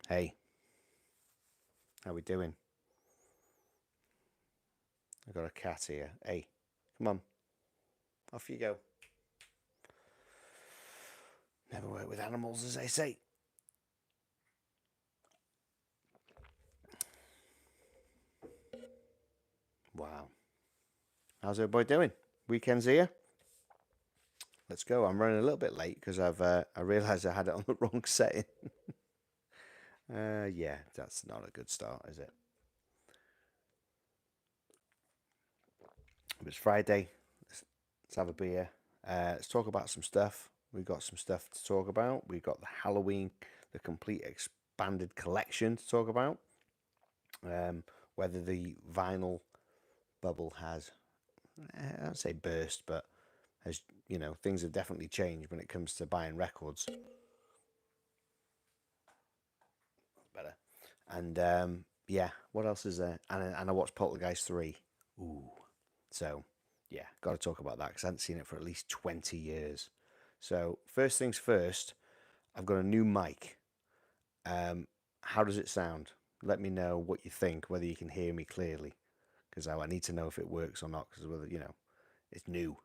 Hey, how we doing? I got a cat here. Hey, come on, off you go. Never work with animals, as they say. Wow. How's everybody doing? Weekend's here. Let's go. I'm running a little bit late because I realised I had it on the wrong setting. Yeah, that's not a good start, is it? It's Friday. Let's have a beer. Let's talk about some stuff. We've got some stuff to talk about. We've got the Halloween, the complete expanded collection to talk about. Um, whether the vinyl bubble has, I don't say burst, but has, things have definitely changed when it comes to buying records. Better. And yeah, what else is there? And I watched Poltergeist 3. Ooh. So, yeah, got to talk about that because I hadn't seen it for at least 20 years. So, first things first, I've got a new mic. How does it sound? Let me know what you think, whether you can hear me clearly, because I need to know if it works or not, because whether, it's new.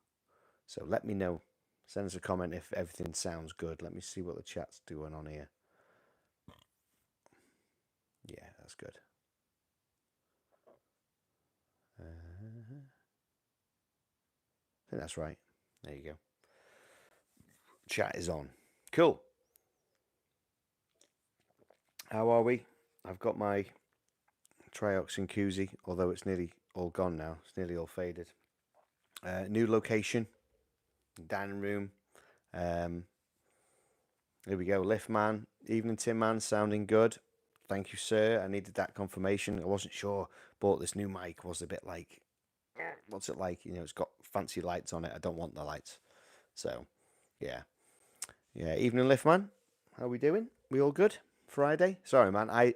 So let me know. Send us a comment if everything sounds good. Let me see what the chat's doing on here. Yeah, that's good. I think that's right. There you go. Chat is on. Cool. How are we? I've got my trioxin koozie, although it's nearly all gone now. It's nearly all faded. New location, dining room. Um, here we go. Lift man, evening Tim man, sounding good. Thank you, sir. I needed that confirmation. I wasn't sure. Bought this new mic. Was a bit like, what's it like? It's got fancy lights on it. I don't want the lights. So, yeah. Yeah. Evening lift man. How we doing? We all good? Friday? Sorry, man. I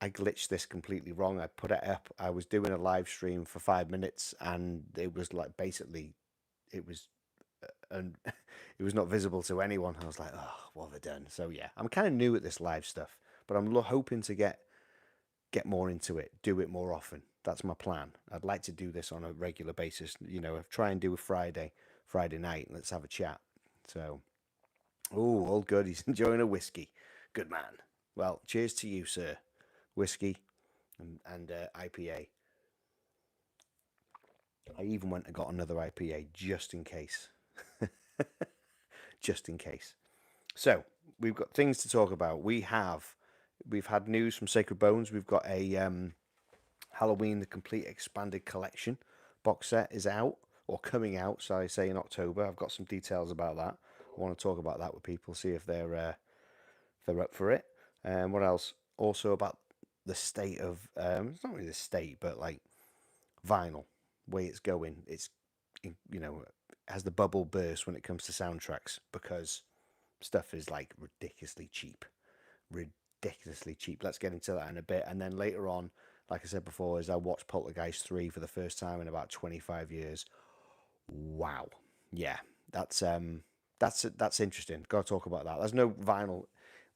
glitched this completely wrong. I put it up. I was doing a live stream for 5 minutes, and it was like basically it was and it was not visible to anyone. I was like, oh, what have I done? So yeah, I'm kind of new at this live stuff, but I'm hoping to get more into it, do it more often. That's my plan. I'd like to do this on a regular basis. Try and do a Friday night. Let's have a chat. So, oh, all good. He's enjoying a whiskey. Good man. Well, cheers to you, sir. Whiskey and IPA. I even went and got another IPA just in case. Just in case. So we've got things to talk about. We've had news from Sacred Bones. We've got a Halloween the complete expanded collection box set is out or coming out. So I say in October. I've got some details about that. I want to talk about that with people, see if they're up for it. And what else? Also about the state of it's not really the state, but like vinyl, way it's going. It's you know has the bubble burst when it comes to soundtracks because stuff is like ridiculously cheap, ridiculously cheap. Let's get into that in a bit, and then later on, like I said before, as I watched Poltergeist 3 for the first time in about 25 years. Wow, yeah, that's interesting. Got to talk about that. There's no vinyl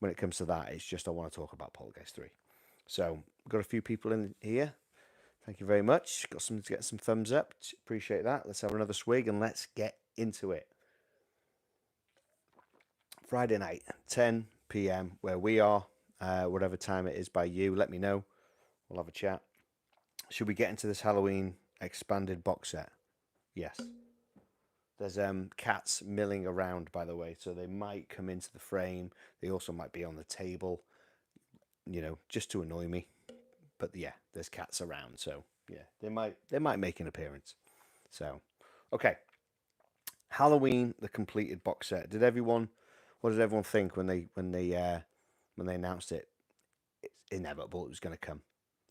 when it comes to that. It's just I want to talk about Poltergeist 3. So we've got a few people in here. Thank you very much. Got some to get some thumbs up. Appreciate that. Let's have another swig and let's get into it. Friday night, 10 p.m. where we are, whatever time it is by you. Let me know. We'll have a chat. Should we get into this Halloween expanded box set? Yes. There's cats milling around, by the way, so they might come into the frame. They also might be on the table, just to annoy me. But yeah, there's cats around, so yeah, they might make an appearance. So, okay, Halloween the completed box set. What did everyone think when they announced it? It's inevitable it was going to come.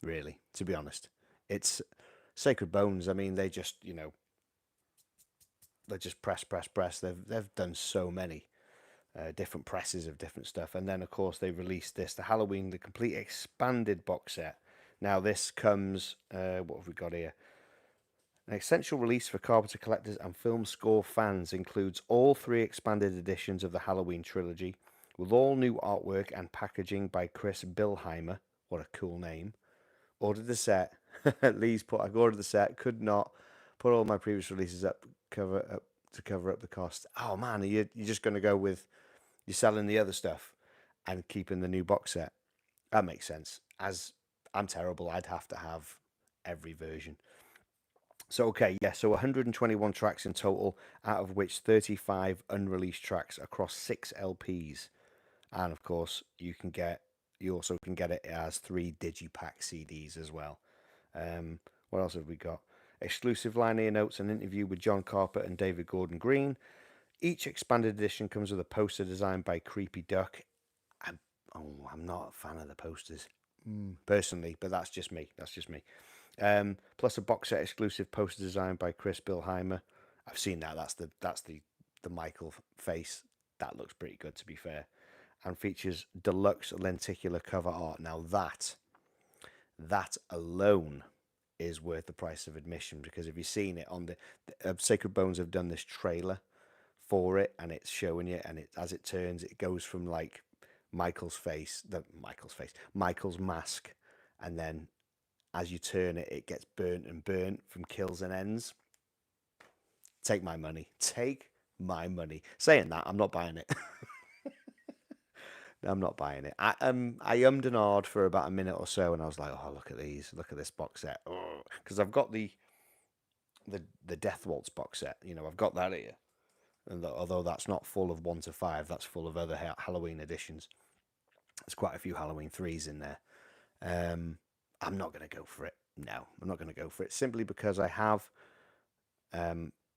Really, to be honest, it's Sacred Bones. I mean, they just press, press, press. They've done so many different presses of different stuff, and then of course they released the Halloween, the complete expanded box set. Now this comes. What have we got here? An essential release for Carpenter collectors and film score fans includes all three expanded editions of the Halloween trilogy, with all new artwork and packaging by Chris Bilheimer. What a cool name. Ordered the set. Lee's put, I ordered the set, could not put all my previous releases up, to cover up the cost. Oh man, you're just going to go with, you're selling the other stuff and keeping the new box set. That makes sense. As I'm terrible, I'd have to have every version. So, okay, yeah, so 121 tracks in total, out of which 35 unreleased tracks across 6 LPs. And of course, you also can get it as 3 digipack CDs as well. What else have we got? Exclusive liner notes, an interview with John Carpenter and David Gordon Green. Each expanded edition comes with a poster designed by Creepy Duck. I'm not a fan of the posters personally, but that's just me. That's just me. Plus a box set exclusive poster designed by Chris Bilheimer. I've seen that. That's the Michael face. That looks pretty good, to be fair. And features deluxe lenticular cover art. Now that alone is worth the price of admission, because if you've seen it on the Sacred Bones have done this trailer for it, and it's showing you, and it, as it turns, it goes from like Michael's mask, and then as you turn it, it gets burnt and burnt from kills and ends. Take my money. Take my money. Saying that, I'm not buying it. I'm not buying it. I ummed and ahed for about a minute or so, and I was like, "Oh, look at these! Look at this box set." Because I've got the Death Waltz box set. You know, I've got that here, and although that's not full of 1 to 5, that's full of other Halloween editions. There's quite a few Halloween 3s in there. I'm not going to go for it. No, I'm not going to go for it simply because I have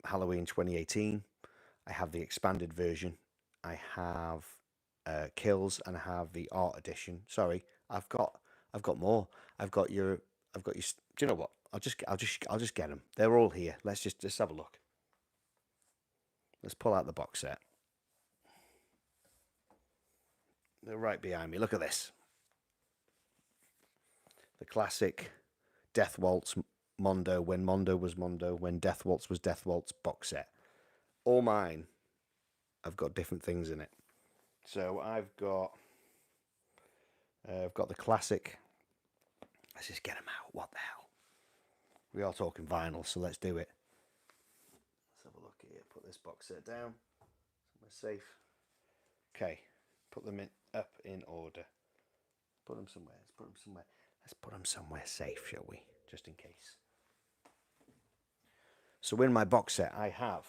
Halloween 2018. I have the expanded version. I have Kills, and I have the art edition. Sorry, I've got more. I've got your. Do you know what? I'll just get them. They're all here. Let's just have a look. Let's pull out the box set. They're right behind me. Look at this. The classic Death Waltz Mondo, when Mondo was Mondo, when Death Waltz was Death Waltz box set. All mine have got different things in it. So I've got the classic. Let's just get them out. What the hell? We are talking vinyl, so let's do it. Let's have a look here. Put this box set down. Somewhere safe. Okay. Put them up in order. Put them somewhere. Let's put them somewhere. Let's put them somewhere safe, shall we? Just in case. So in my box set, I have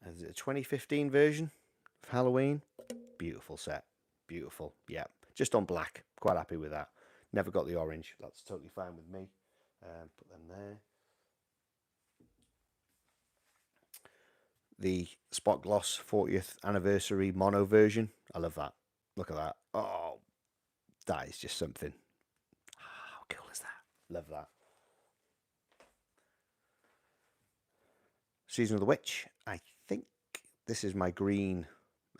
a 2015 version of Halloween. Beautiful set. Beautiful. Yeah. Just on black. Quite happy with that. Never got the orange. That's totally fine with me. Put them there. The Spot Gloss 40th anniversary mono version. I love that. Look at that. Oh, that is just something. How cool is that? Love that. Season of the Witch. I think this is my green,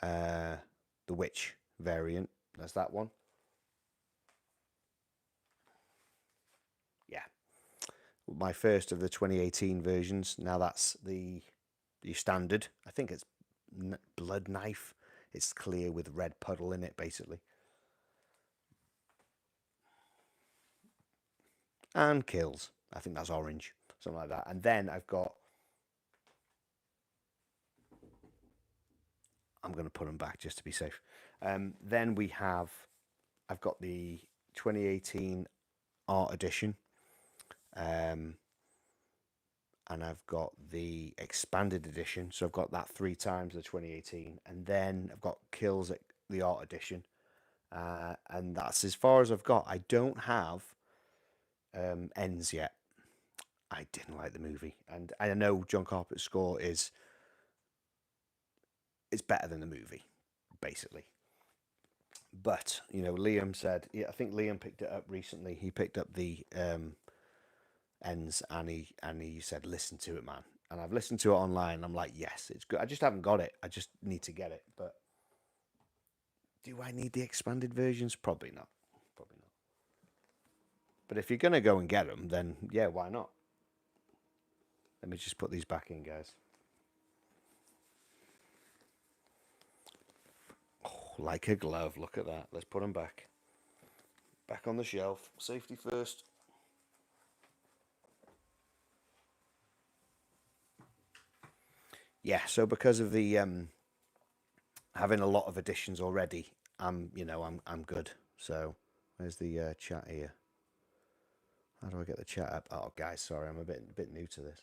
the Witch variant. That's that one. Yeah. My first of the 2018 versions. Now that's the standard. I think it's Blood Knife. It's clear with red puddle in it, basically. And Kills. I think that's orange. Something like that. And then I've got... I'm going to put them back just to be safe. Then we have... I've got the 2018 art edition. And I've got the expanded edition. So I've got that 3 times the 2018. And then I've got Kills at the art edition. And that's as far as I've got. I don't have Ends yet. I didn't like the movie. And I know John Carpenter's score is better than the movie, basically. But, you know, Liam said... Yeah, I think Liam picked it up recently. He picked up the... Ends, and he said, listen to it, man. And I've listened to it online, and I'm like, yes, it's good. I just haven't got it. I just need to get it. But do I need the expanded versions? Probably not. Probably not. But if you're going to go and get them, then yeah, why not? Let me just put these back in, guys. like a glove. Look at that. Let's put them back. Back on the shelf. Safety first. Yeah, so because of the having a lot of editions already, I'm good. So where's the chat here? How do I get the chat up? Oh, guys, sorry, I'm a bit new to this.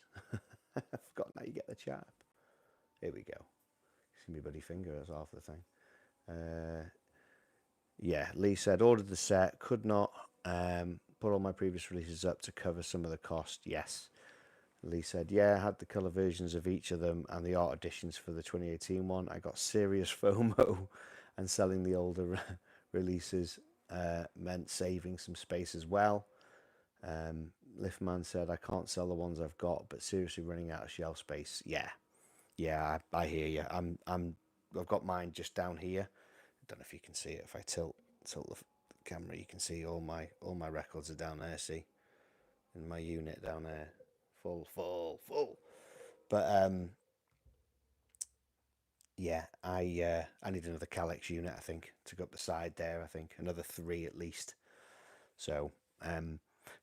I've forgotten how you get the chat up. Here we go. See me bloody finger, that's half the thing. Yeah, Lee said, ordered the set, could not put all my previous releases up to cover some of the cost. Yes. Lee said, yeah, I had the colour versions of each of them and the art editions for the 2018 one. I got serious FOMO, and selling the older releases meant saving some space as well. Liftman said, I can't sell the ones I've got, but seriously running out of shelf space. Yeah, I hear you. I've got mine just down here. I don't know if you can see it. If I tilt the camera, you can see all my records are down there. See, in my unit down there, full. But yeah, I need another Calyx unit. I think to go up the side there. I think another 3 at least. So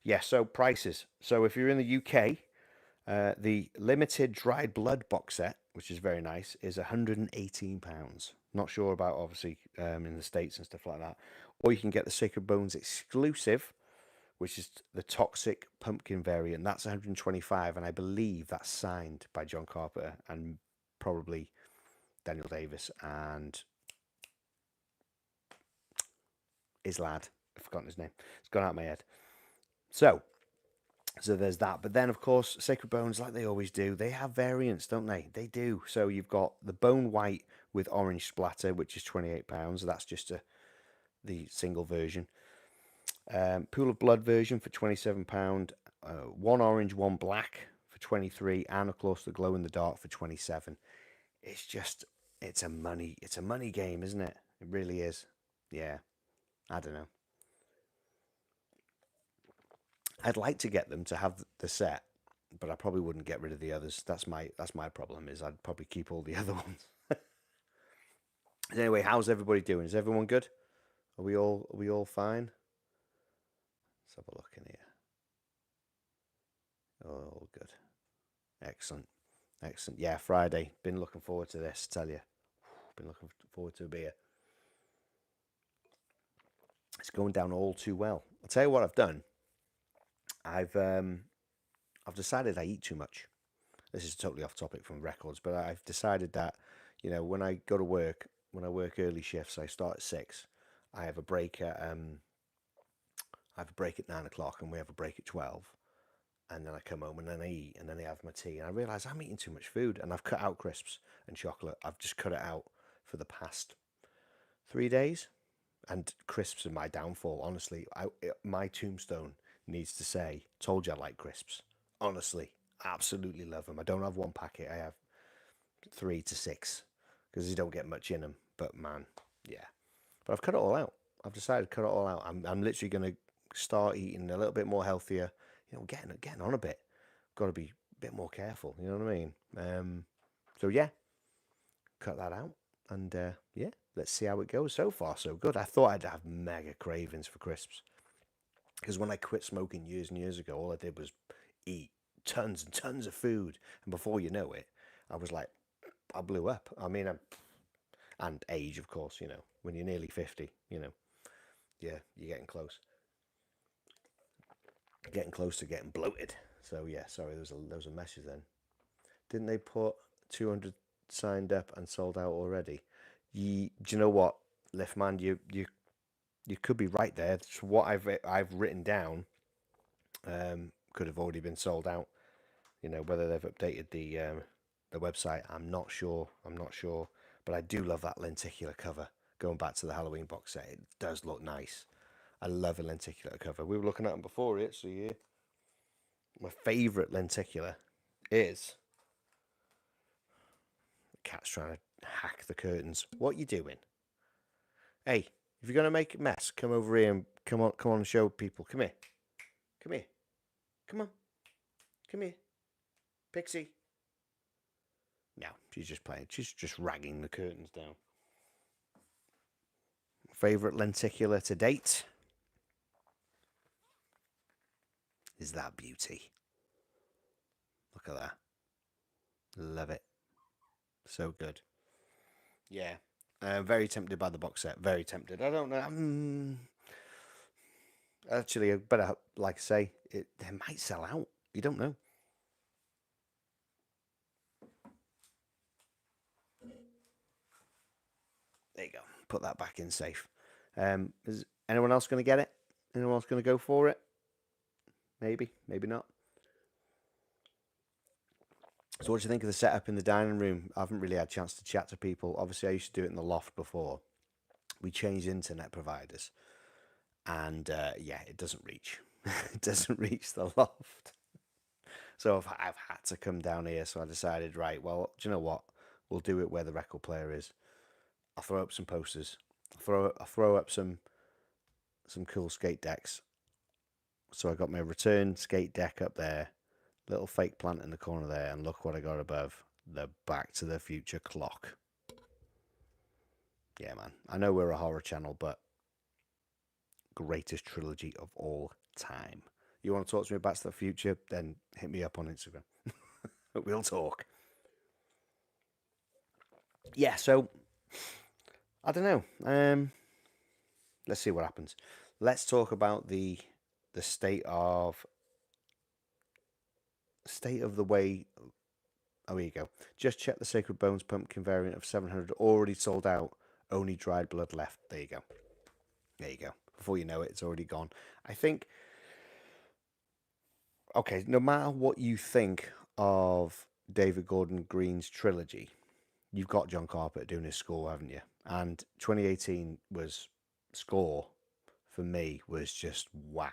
yeah. So prices. So if you're in the UK, the limited dried blood box set, which is very nice, is £118. Not sure about obviously in the States and stuff like that. Or you can get the Sacred Bones exclusive, which is the Toxic Pumpkin variant. That's 125, and I believe that's signed by John Carpenter and probably Daniel Davis and his lad. I've forgotten his name. It's gone out of my head. So there's that. But then, of course, Sacred Bones, like they always do, they have variants, don't they? They do. So you've got the Bone White with orange splatter, which is £28. That's just the single version. Pool of Blood version for £27. One orange, one black for 23, and of course the glow in the dark for 27. It's a money game, isn't it? It really is. Yeah, I don't know. I'd like to get them to have the set, but I probably wouldn't get rid of the others. That's my problem. Is I'd probably keep all the other ones. Anyway, how's everybody doing? Is everyone good? Are we all fine? Let's have a look in here. Oh, good. Excellent. Excellent. Yeah, Friday. Been looking forward to this, tell you. Been looking forward to a beer. It's going down all too well. I'll tell you what I've done. I've decided I eat too much. This is totally off topic from records, but I've decided that, when I go to work, when I work early shifts, I start at 6. I have a break at 9 o'clock, and we have a break at 12. And then I come home and then I eat and then I have my tea. And I realise I'm eating too much food, and I've cut out crisps and chocolate. I've just cut it out for the past 3 days. And crisps are my downfall, honestly. My tombstone needs to say, told you I like crisps. Honestly, absolutely love them. I don't have one packet, I have 3 to 6 because you don't get much in them. But man, yeah. But I've cut it all out. I've decided to cut it all out. I'm literally going to start eating a little bit more healthier. Getting on a bit. Got to be a bit more careful. You know what I mean? So yeah, cut that out, and yeah, let's see how it goes. So far, so good. I thought I'd have mega cravings for crisps because when I quit smoking years and years ago, all I did was eat tons and tons of food, and before you know it, I was like, I blew up. I mean, and age, of course. When you're nearly 50, yeah, you're getting close to getting bloated. So yeah, sorry, there was a message then. Didn't they put 200 signed up and sold out already? Do you know what, Liftman? You could be right there. So what I've written down could have already been sold out. Whether they've updated the website, I'm not sure. But I do love that lenticular cover. Going back to the Halloween box set, it does look nice. I love a lenticular cover. We were looking at them before it, so yeah. My favourite lenticular is the cat's trying to hack the curtains. What you doing? Hey, if you're gonna make a mess, come over here and come on and show people. Come here. Come here. Come on. Come here. Pixie. No, she's just playing. She's just ragging the curtains down. favorite lenticular to date is that beauty. Look at that. Love it. So good. Yeah. Very tempted by the box set. Very tempted. I don't know. Actually, I better, like I say, they might sell out. You don't know. There you go. Put that back in safe. Is anyone else going to get it? Anyone else going to go for it? Maybe. Maybe not. So what do you think of the setup in the dining room? I haven't really had a chance to chat to people. Obviously, I used to do it in the loft before. We changed internet providers. And yeah, it doesn't reach. It doesn't reach the loft. So I've had to come down here. So I decided, right, well, do you know what? We'll do it where the record player is. I'll throw up some posters. I'll throw up some cool skate decks. So I got my return skate deck up there, little fake plant in the corner there, and look what I got above, the Back to the Future clock. Yeah, man. I know we're a horror channel, but greatest trilogy of all time. You want to talk to me about Back to the Future? Then hit me up on Instagram. We'll talk. Yeah, so I don't know. Let's see what happens. Let's talk about the state of the way. Oh, here you go. Just check the Sacred Bones pumpkin variant of 700 already sold out. Only dried blood left. There you go. There you go. Before you know it, it's already gone. I think. Okay, no matter what you think of David Gordon Green's trilogy, you've got John Carpenter doing his score, haven't you? And 2018 was score for me was just wow.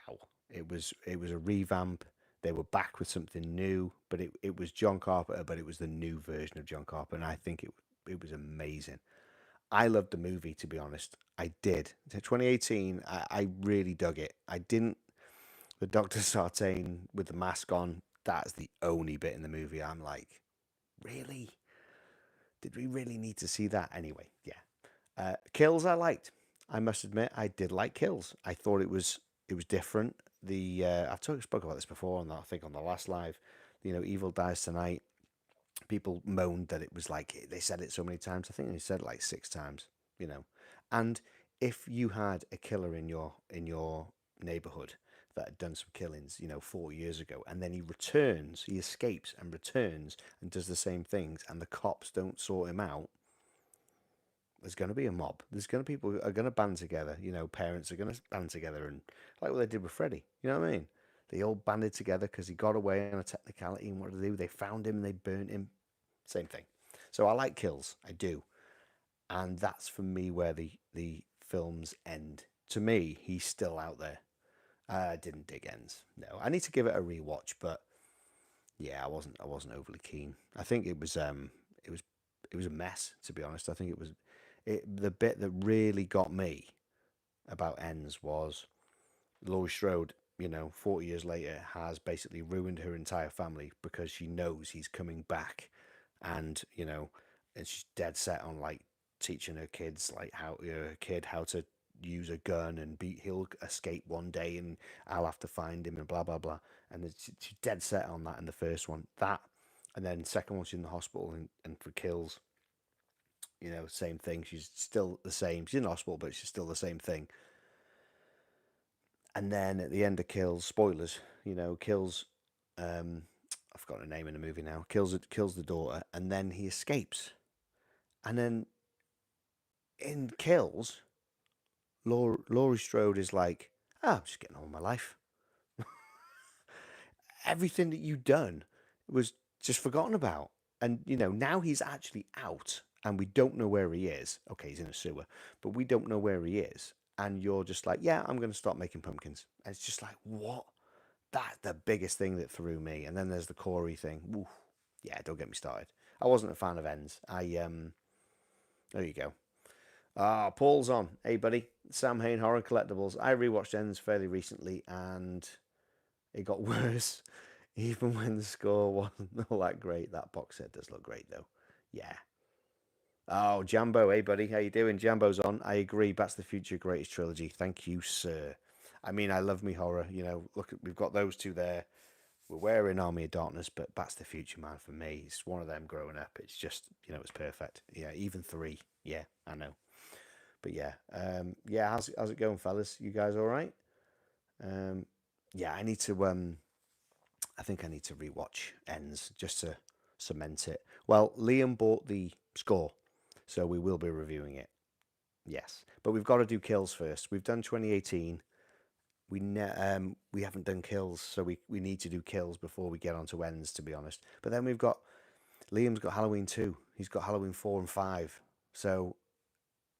It was a revamp. They were back with something new, but it was John Carpenter, but it was the new version of John Carpenter, and I think it was amazing. I loved the movie, to be honest. I did. 2018, I really dug it. I didn't. The Dr. Sartain with the mask on, that's the only bit in the movie I'm like, really? Did we really need to see that? Anyway, yeah. Kills I liked. I must admit, I did like Kills. I thought it was different. Spoke about this before on I think on the last live. Evil Dies Tonight. People moaned that it was like they said it so many times. I think they said it like 6 times. You know, and if you had a killer in your neighborhood that had done some killings, 4 years ago, and then he escapes and returns and does the same things, and the cops don't sort him out, there's going to be a mob. There's going to people are going to band together. Parents are going to band together and like what they did with Freddie. You know what I mean? They all banded together because he got away on a technicality. And what did they do? They found him and they burnt him. Same thing. So I like kills. I do, and that's for me where the films end. To me, he's still out there. I didn't dig ends. No, I need to give it a rewatch, but yeah, I wasn't overly keen. I think it was a mess, to be honest. I think the bit that really got me about ends was Laurie Strode, 40 years later, has basically ruined her entire family because she knows he's coming back, and and she's dead set on like teaching her kids like her kid how to use a gun and he'll escape one day and I'll have to find him and blah blah blah. And she's dead set on that in the first one. That, and then second one she's in the hospital and for kills. Same thing. She's still the same. She's in the hospital, but she's still the same thing. And then at the end of Kills, spoilers, kills. I've got a name in the movie now. Kills the daughter, and then he escapes. And then in Kills, Laurie Strode is like, "Oh, I'm just getting on with my life. Everything that you've done was just forgotten about." And now he's actually out, and we don't know where he is. Okay, he's in a sewer, but we don't know where he is. And you're just like, "Yeah, I'm going to start making pumpkins." And it's just like, what? That's the biggest thing that threw me. And then there's the Corey thing. Oof. Yeah, don't get me started. I wasn't a fan of ends. There you go. Paul's on. Hey, buddy. Sam Hain Horror Collectibles. I rewatched Ends fairly recently, and it got worse. Even when the score wasn't all that great. That box set does look great, though. Yeah. Oh, Jambo, hey buddy, how you doing? Jambo's on. I agree. Back to the Future, greatest trilogy. Thank you, sir. I mean, I love me horror. You know, look, we've got those two there. We're wearing Army of Darkness, but Back to the Future, man, for me, it's one of them growing up. It's just, it's perfect. Yeah, even three. Yeah, I know. But yeah, yeah. How's it going, fellas? You guys all right? Um, yeah, I need to. I think I need to rewatch Ends just to cement it. Well, Liam bought the score, so we will be reviewing it. Yes, but we've got to do kills first. We've done 2018. We haven't done kills, so we need to do kills before we get on to Ends. To be honest, but then we've got Liam's got Halloween 2. He's got Halloween 4 and 5. So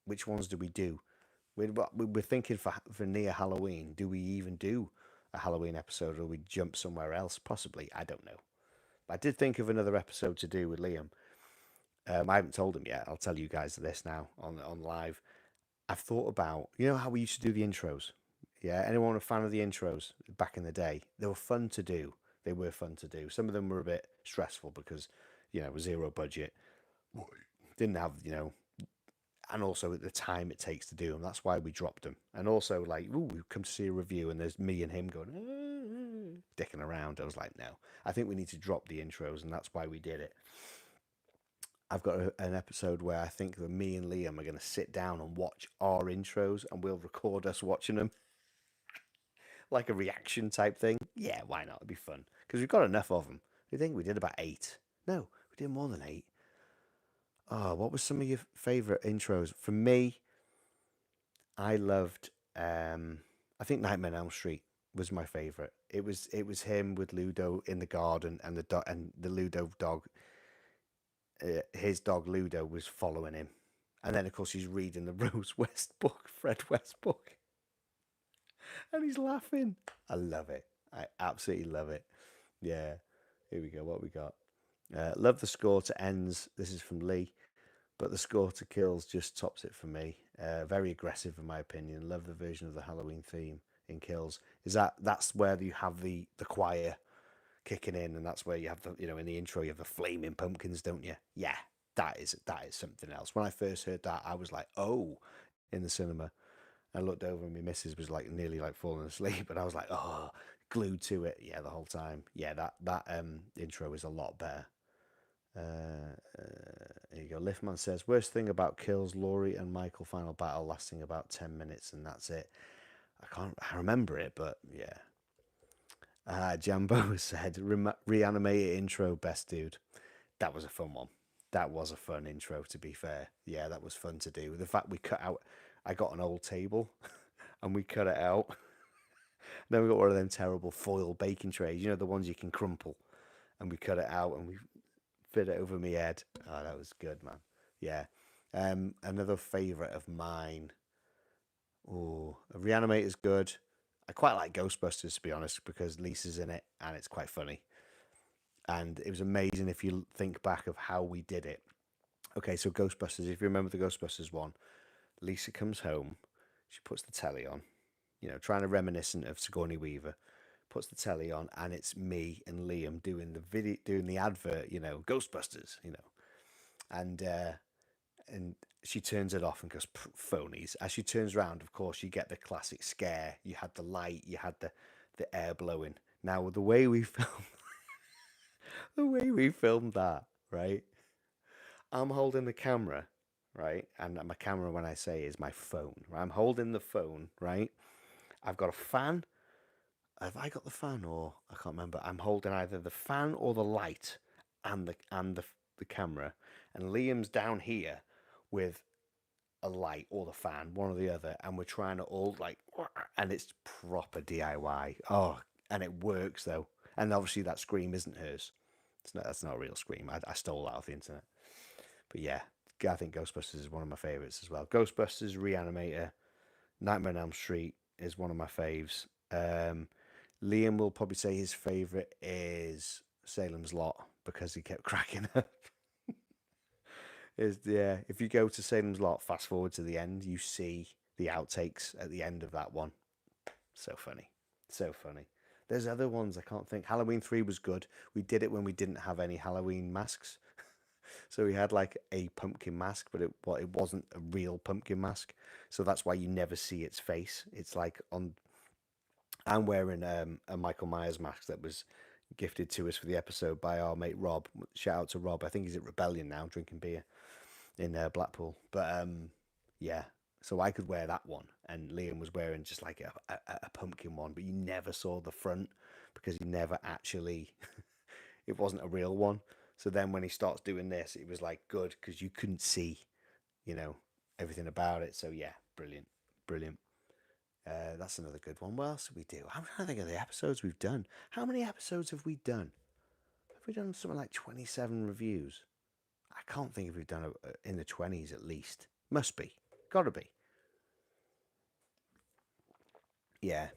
which ones do we do? We're thinking for near Halloween. Do we even do a Halloween episode, or we jump somewhere else? Possibly. I don't know. I did think of another episode to do with Liam. I haven't told him yet. I'll tell you guys this now on live. I've thought about, how we used to do the intros. Yeah, anyone a fan of the intros back in the day? They were fun to do. They were fun to do. Some of them were a bit stressful because, zero budget. Didn't have, and also at the time it takes to do them. That's why we dropped them. And also, like, ooh, we come to see a review, and there's me and him going, dicking around. I was like, no, I think we need to drop the intros, and that's why we did it. I've got an episode where I think that me and Liam are going to sit down and watch our intros, and we'll record us watching them, like a reaction type thing. Yeah, why not? It'd be fun because we've got enough of them. I think we did about 8. No, we did more than 8. Oh, what was some of your favorite intros? For me, I loved. I think Nightmare on Elm Street was my favorite. It was him with Ludo in the garden, and the Ludo dog. His dog Ludo was following him, and then of course he's reading the Rose West book, Fred West book, and he's laughing. I love it. I absolutely love it. Yeah. Here we go. What we got? Love the score to ends. This is from Lee. But the score to kills just tops it for me. Very aggressive in my opinion. Love the version of the Halloween theme in kills. That's where you have the choir kicking in, and that's where you have the in the intro you have the flaming pumpkins, don't you? Yeah, that is something else. When I first heard that, I was like, oh, in the cinema. I looked over and my missus was like nearly like falling asleep, and I was like, oh, glued to it. Yeah, the whole time. Yeah, that intro is a lot better. There you go. Liftman says, worst thing about kills, Laurie and Michael final battle lasting about 10 minutes, and that's it. I remember it, but yeah. Jambo said, reanimated intro, best dude. That was a fun one. That was a fun intro, to be fair. Yeah, that was fun to do. The fact we cut out, I got an old table and we cut it out. Then we got one of them terrible foil baking trays, the ones you can crumple. And we cut it out and we fit it over my head. Oh, that was good, man. Yeah. Another favourite of mine. Oh, Reanimator's good. I quite like Ghostbusters, to be honest, because Lisa's in it and it's quite funny. And it was amazing if you think back of how we did it. Okay, so Ghostbusters, if you remember the Ghostbusters one, Lisa comes home, she puts the telly on, trying to reminiscent of Sigourney Weaver, puts the telly on, and it's me and Liam doing the video, doing the advert, Ghostbusters, and and she turns it off and goes phonies. As she turns around, of course, you get the classic scare. You had the light, you had the air blowing. Now the way we filmed, the way we filmed that, right? I'm holding the camera, right, and my camera, when I say, is my phone. Right? I'm holding the phone, right. I've got a fan. Have I got the fan, or I can't remember? I'm holding either the fan or the light, and the camera, and Liam's down here with a light or the fan, one or the other, and we're trying to all like, and it's proper DIY. Oh, and it works though. And obviously that scream isn't hers. That's not a real scream. I stole that off the internet. But yeah, I think Ghostbusters is one of my favorites as well. Ghostbusters, Reanimator, Nightmare on Elm Street is one of my faves. Liam will probably say his favorite is Salem's Lot because he kept cracking up. Is Yeah, if you go to Salem's Lot, fast forward to the end, you see the outtakes at the end of that one. So funny, so funny. There's other ones I can't think. Halloween 3 was good. We did it when we didn't have any Halloween masks. So he had like a pumpkin mask, but it wasn't a real pumpkin mask. So that's why you never see its face. It's like on. I'm wearing a Michael Myers mask that was gifted to us for the episode by our mate Rob. Shout out to Rob. I think he's at Rebellion now, drinking beer in Blackpool. But yeah, so I could wear that one, and Liam was wearing just like a pumpkin one, but you never saw the front because he never actually. It wasn't a real one. So then when he starts doing this, it was like good because you couldn't see, you know, everything about it. So yeah, brilliant, brilliant. That's another good one. What else did we do? I'm trying to think of the episodes we've done. How many episodes have we done? Have we done something like 27 reviews? I can't think if we've done in the 20s at least. Must be. Gotta be. Yeah.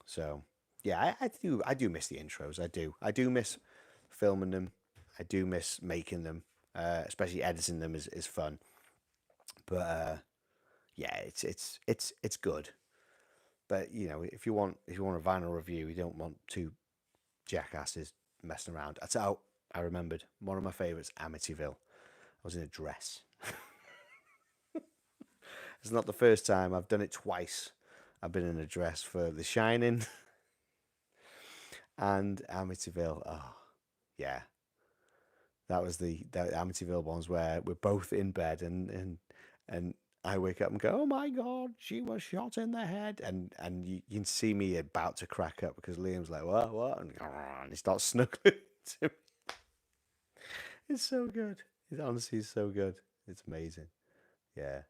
So, yeah, I do miss the intros. I do miss filming them. I do miss making them. Especially editing them is fun. But yeah, it's good. But if you want a vinyl review, you don't want two jackasses messing around. I remembered one of my favourites, Amityville. I was in a dress. It's not the first time. I've done it twice. I've been in a dress for The Shining and Amityville. Oh, yeah. That was the Amityville ones where we're both in bed and I wake up and go, "Oh my God, she was shot in the head," and you can see me about to crack up because Liam's like, "What?" And he starts snuggling to me. It's so good. It honestly is so good. It's amazing. Yeah.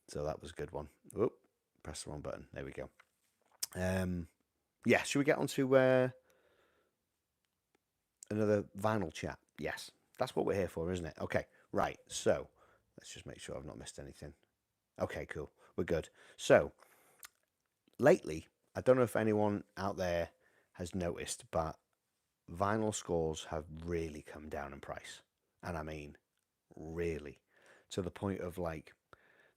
So that was a good one. Oop, press the wrong button. There we go. Yeah. Should we get on to another vinyl chat? Yes. That's what we're here for, isn't it? Okay. Right. So let's just make sure I've not missed anything. Okay. Cool. We're good. So lately, I don't know if anyone out there has noticed, but vinyl scores have really come down in price. And I mean, really, to the point of like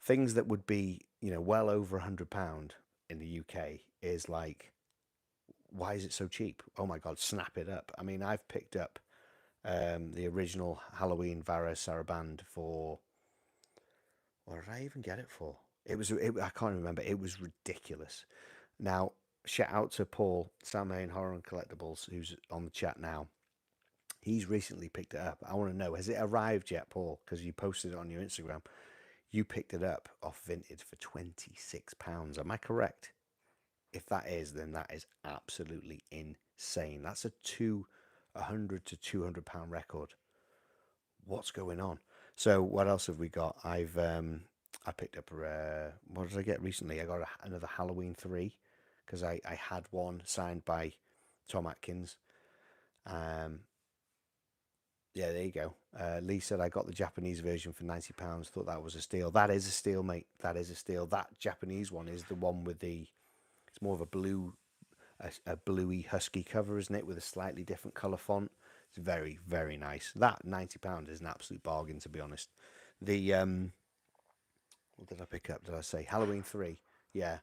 things that would be, well over £100 in the UK is like, why is it so cheap? Oh my God, snap it up. I mean, I've picked up the original Halloween Vara Saraband for, what did I even get it for? I can't remember. It was ridiculous. Now, shout out to Paul, Samhain Horror and Collectibles, who's on the chat now. He's recently picked it up. I want to know, has it arrived yet, Paul? Because you posted it on your Instagram. You picked it up off Vinted for £26. Am I correct? If that is, then that is absolutely insane. That's £100 to £200 record. What's going on? So what else have we got? I picked up what did I get recently? I got another Halloween 3 because I had one signed by Tom Atkins. Yeah, there you go. Lee said I got the Japanese version for £90. Thought that was a steal. That is a steal, mate. That is a steal. That Japanese one is the one with it's more of a bluey husky cover, isn't it? With a slightly different colour font. It's very, very nice. That £90 is an absolute bargain, to be honest. The what did I pick up? Did I say Halloween 3? Yeah.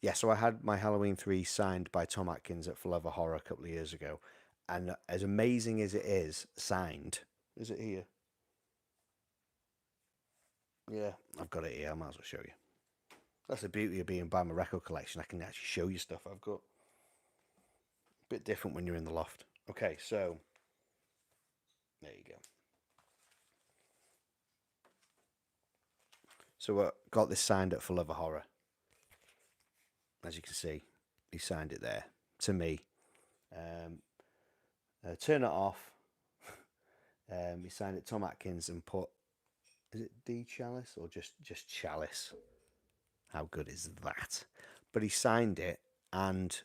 Yeah, so I had my Halloween 3 signed by Tom Atkins at Forever Horror a couple of years ago. And as amazing as it is, signed, is it here? Yeah, I've got it here. I might as well show you. That's the beauty of being by my record collection. I can actually show you stuff I've got. A bit different when you're in the loft. Okay, so there you go. So I got this signed at Forever Horror. As you can see, he signed it there to me. Turn it off. He signed it Tom Atkins and put, is it D Chalice or just Chalice? How good is that? But he signed it and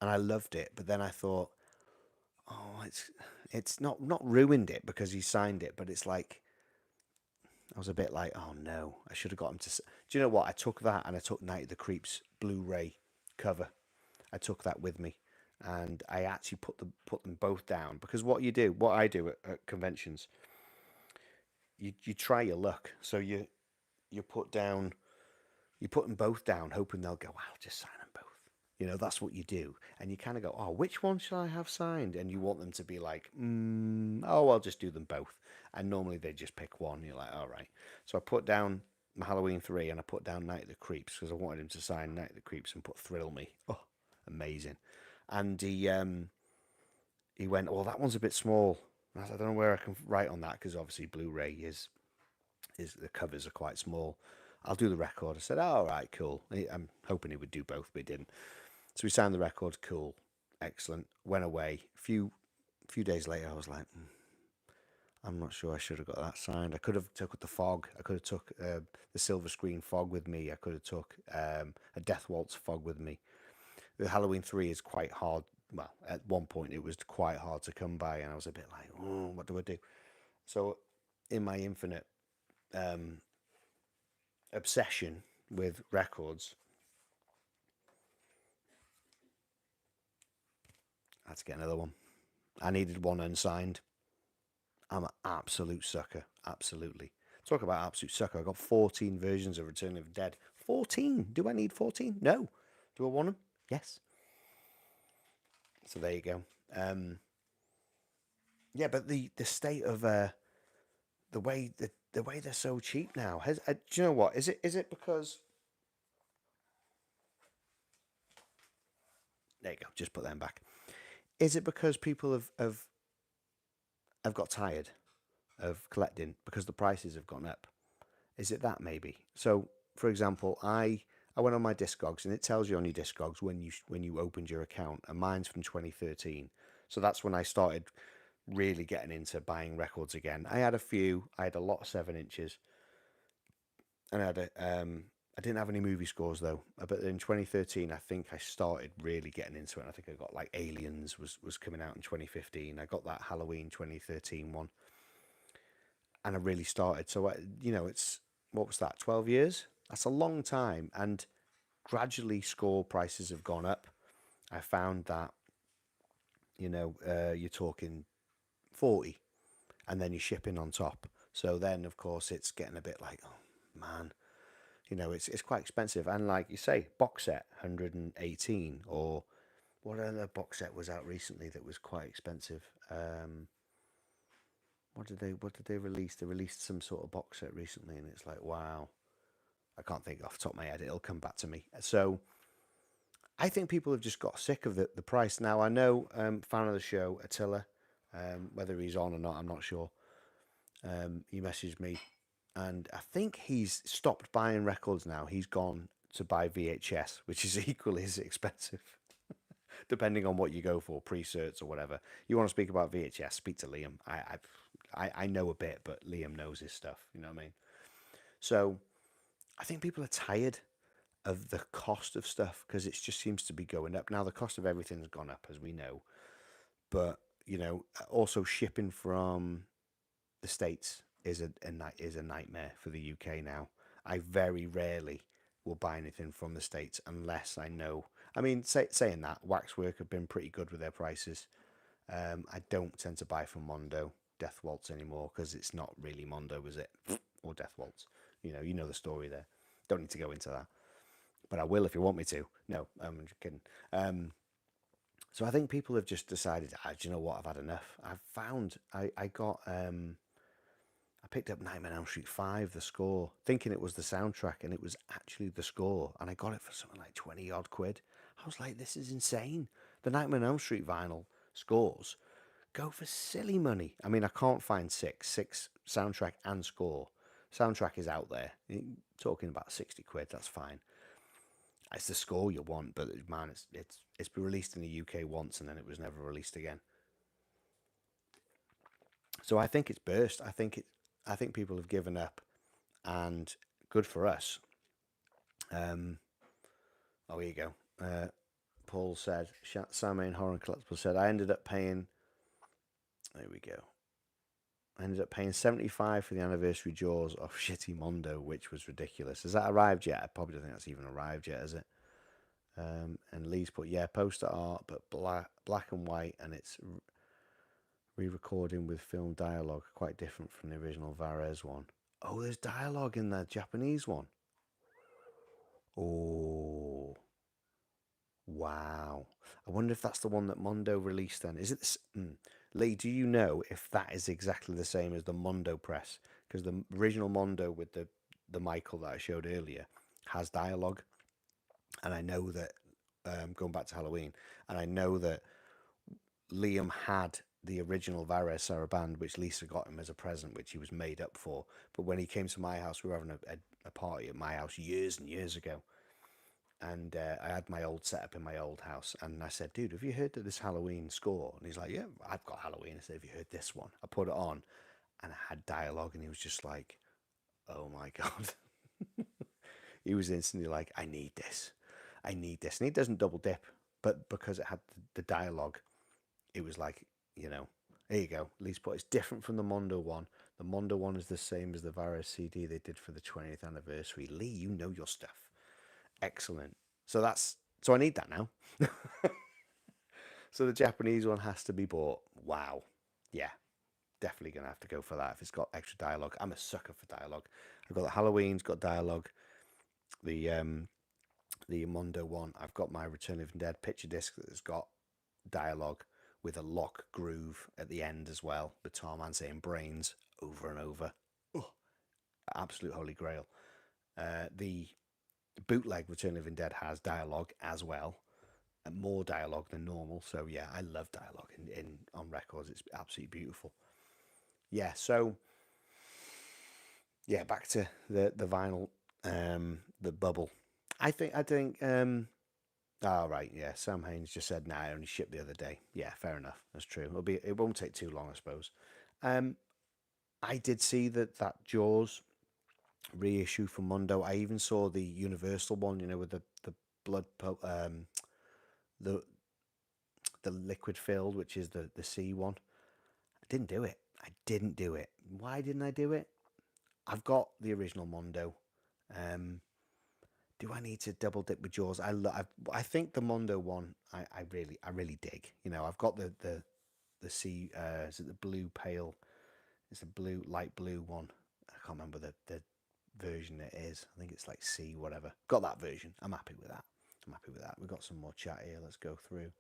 I loved it. But then I thought, oh, it's not ruined it because he signed it, but it's like I was a bit like, oh no, I should have got him to. Do you know what? I took that and I took Night of the Creeps Blu-ray cover. I took that with me, and I actually put them both down because what I do at conventions, you try your luck. So you put them both down, hoping they'll go, wow, just sign them both. That's what you do. And you kind of go, oh, which one shall I have signed? And you want them to be like, oh, I'll just do them both. And normally they just pick one. You're like, all right. So I put down my Halloween 3 and I put down Night of the Creeps because I wanted him to sign Night of the Creeps and put Thrill Me. Oh, amazing. And he went, oh, that one's a bit small. I said, I don't know where I can write on that because obviously Blu-ray is the covers are quite small. I'll do the record. I said, oh, all right, cool. I'm hoping he would do both, but he didn't. So we signed the record. Cool, excellent. Went away. Few days later, I was like, I'm not sure I should have got that signed. I could have took the fog. I could have took the silver screen fog with me. I could have took a Death Waltz fog with me. The Halloween 3 is quite hard. Well, at one point it was quite hard to come by, and I was a bit like, oh, what do I do? So, in my infinite obsession with records, I had to get another one. I needed one unsigned. I'm an absolute sucker. Absolutely. Talk about absolute sucker. I got 14 versions of Return of the Dead. 14. Do I need 14? No. Do I want them? Yes. So there you go. Yeah, but the state of the way they're so cheap now. Do you know what? Is it because there you go? Just put them back. Is it because people have got tired of collecting because the prices have gone up? Is it that maybe? So, for example, I went on my Discogs and it tells you on your Discogs when you opened your account, and mine's from 2013. So that's when I started really getting into buying records again. I had a few. I had a lot of 7 inches, and I didn't have any movie scores though. But in 2013, I think I started really getting into it. I think I got like Aliens was coming out in 2015. I got that Halloween 2013 one, and I really started. So it's what was that? 12 years. That's a long time, and gradually score prices have gone up. I found that you're talking 40, and then you're shipping on top. So then, of course, it's getting a bit like, oh man, it's quite expensive. And like you say, box set 118, or what other box set was out recently that was quite expensive? What did they release? They released some sort of box set recently, and it's like, wow, I can't think off the top of my head. It'll come back to me. So I think people have just got sick of the price. Now I know fan of the show Attila, whether he's on or not, I'm not sure. He messaged me, and I think he's stopped buying records now. He's gone to buy VHS, which is equally as expensive, depending on what you go for, pre-certs or whatever. You want to speak about VHS? Speak to Liam. I know a bit, but Liam knows his stuff. You know what I mean? So I think people are tired of the cost of stuff because it just seems to be going up. Now the cost of everything's gone up, as we know, but also shipping from the States is a nightmare for the UK now. I very rarely will buy anything from the States unless I know. I mean, saying that, Waxwork have been pretty good with their prices. I don't tend to buy from Mondo Death Waltz anymore because it's not really Mondo, is it? Or Death Waltz. You know the story there. Don't need to go into that, but I will if you want me to. No, I'm just kidding. So I think people have just decided, do you know what? I've had enough. I picked up Nightmare on Elm Street 5, the score, thinking it was the soundtrack, and it was actually the score. And I got it for something like 20 odd quid. I was like, this is insane. The Nightmare on Elm Street vinyl scores go for silly money. I mean, I can't find six soundtrack and score. Soundtrack is out there. You're talking about 60 quid, that's fine. It's the score you want, but man, it's been released in the UK once and then it was never released again. So I think it's burst. I think people have given up, and good for us. Oh, here you go. Paul said, Samhain Horror Collectible said, I ended up paying. There we go. I ended up paying 75 for the anniversary Jaws off Shitty Mondo, which was ridiculous. Has that arrived yet? I probably don't think that's even arrived yet, has it? And Lee's put, yeah, poster art, but black and white, and it's re-recording with film dialogue, quite different from the original Varese one. Oh, there's dialogue in the Japanese one. Oh, Wow. I wonder if that's the one that Mondo released then. Is it Lee, do you know if that is exactly the same as the Mondo press? Because the original Mondo with the Michael that I showed earlier has dialogue. And I know that, going back to Halloween, and I know that Liam had the original Varese Saraband, which Lisa got him as a present, which he was made up for. But when he came to my house, we were having a party at my house years and years ago. And I had my old setup in my old house. And I said, dude, have you heard of this Halloween score? And he's like, yeah, I've got Halloween. I said, have you heard this one? I put it on and I had dialogue. And he was just like, oh my God. He was instantly like, I need this. I need this. And he doesn't double dip. But because it had the dialogue, it was like, you know, there you go. At least put it's different from the Mondo one. The Mondo one is the same as the Varus CD they did for the 20th anniversary. Lee, you know your stuff. Excellent. So I need that now. So the Japanese one has to be bought. Wow. Yeah, definitely gonna have to go for that if it's got extra dialogue. I'm a sucker for dialogue. I've got the Halloween's got dialogue. The Mondo one. I've got my Return of the Dead picture disc that's got dialogue with a lock groove at the end as well, with Tarman saying brains over and over. Oh, absolute holy grail. The bootleg Return of the Dead has dialogue as well, and more dialogue than normal. So yeah, I love dialogue in on records. It's absolutely beautiful. Yeah. So yeah, back to the vinyl, the bubble. I think. Oh, right, yeah. Sam Haynes just said, "Nah, I only shipped the other day." Yeah, fair enough. That's true. It won't take too long, I suppose. Um, I did see that Jaws reissue from Mondo. I even saw the Universal one, with the blood, the the liquid filled, which is the C one. I didn't do it. I didn't do it. Why didn't I do it? I've got the original Mondo. Um, do I need to double dip with Jaws? I think the Mondo one I really dig. I've got the sea, is it the blue pale? It's a blue light blue one. I can't remember the version it is. I think it's like C whatever. Got that version. I'm happy with that. I'm happy with that. We've got some more chat here. Let's go through.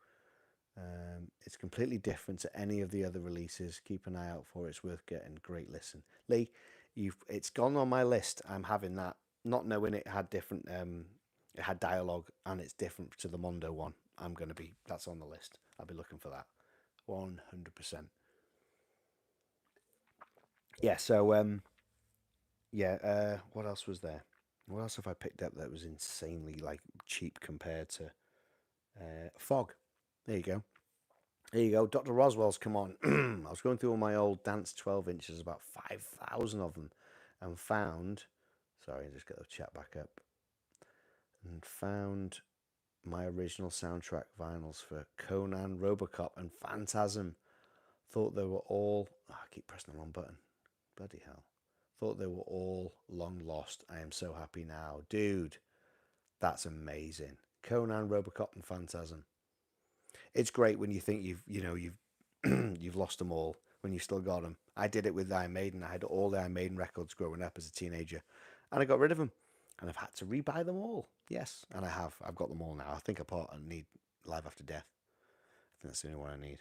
It's completely different to any of the other releases. Keep an eye out for it. It's worth getting. Great listen. Lee, it's gone on my list. I'm having that. Not knowing it had different it had dialogue and it's different to the Mondo one. That's on the list. I'll be looking for that. 100%. Yeah, so yeah, what else was there? What else have I picked up that was insanely like cheap compared to Fog? There you go. There you go. Dr. Roswell's come on. I was going through all my old Dance 12 inches, about 5,000 of them, and found. Sorry, just get the chat back up. And found my original soundtrack vinyls for Conan, Robocop, and Phantasm. Thought they were all. Oh, I keep pressing the wrong button. Bloody hell. Thought they were all long lost. I am so happy now. Dude, that's amazing. Conan, Robocop, and Phantasm. It's great when you think you've you've lost them all when you still got them. I did it with Iron Maiden. I had all the Iron Maiden records growing up as a teenager, and I got rid of them, and I've had to rebuy them all. Yes, and I have. I've got them all now. I think I need Live After Death. I think that's the only one I need.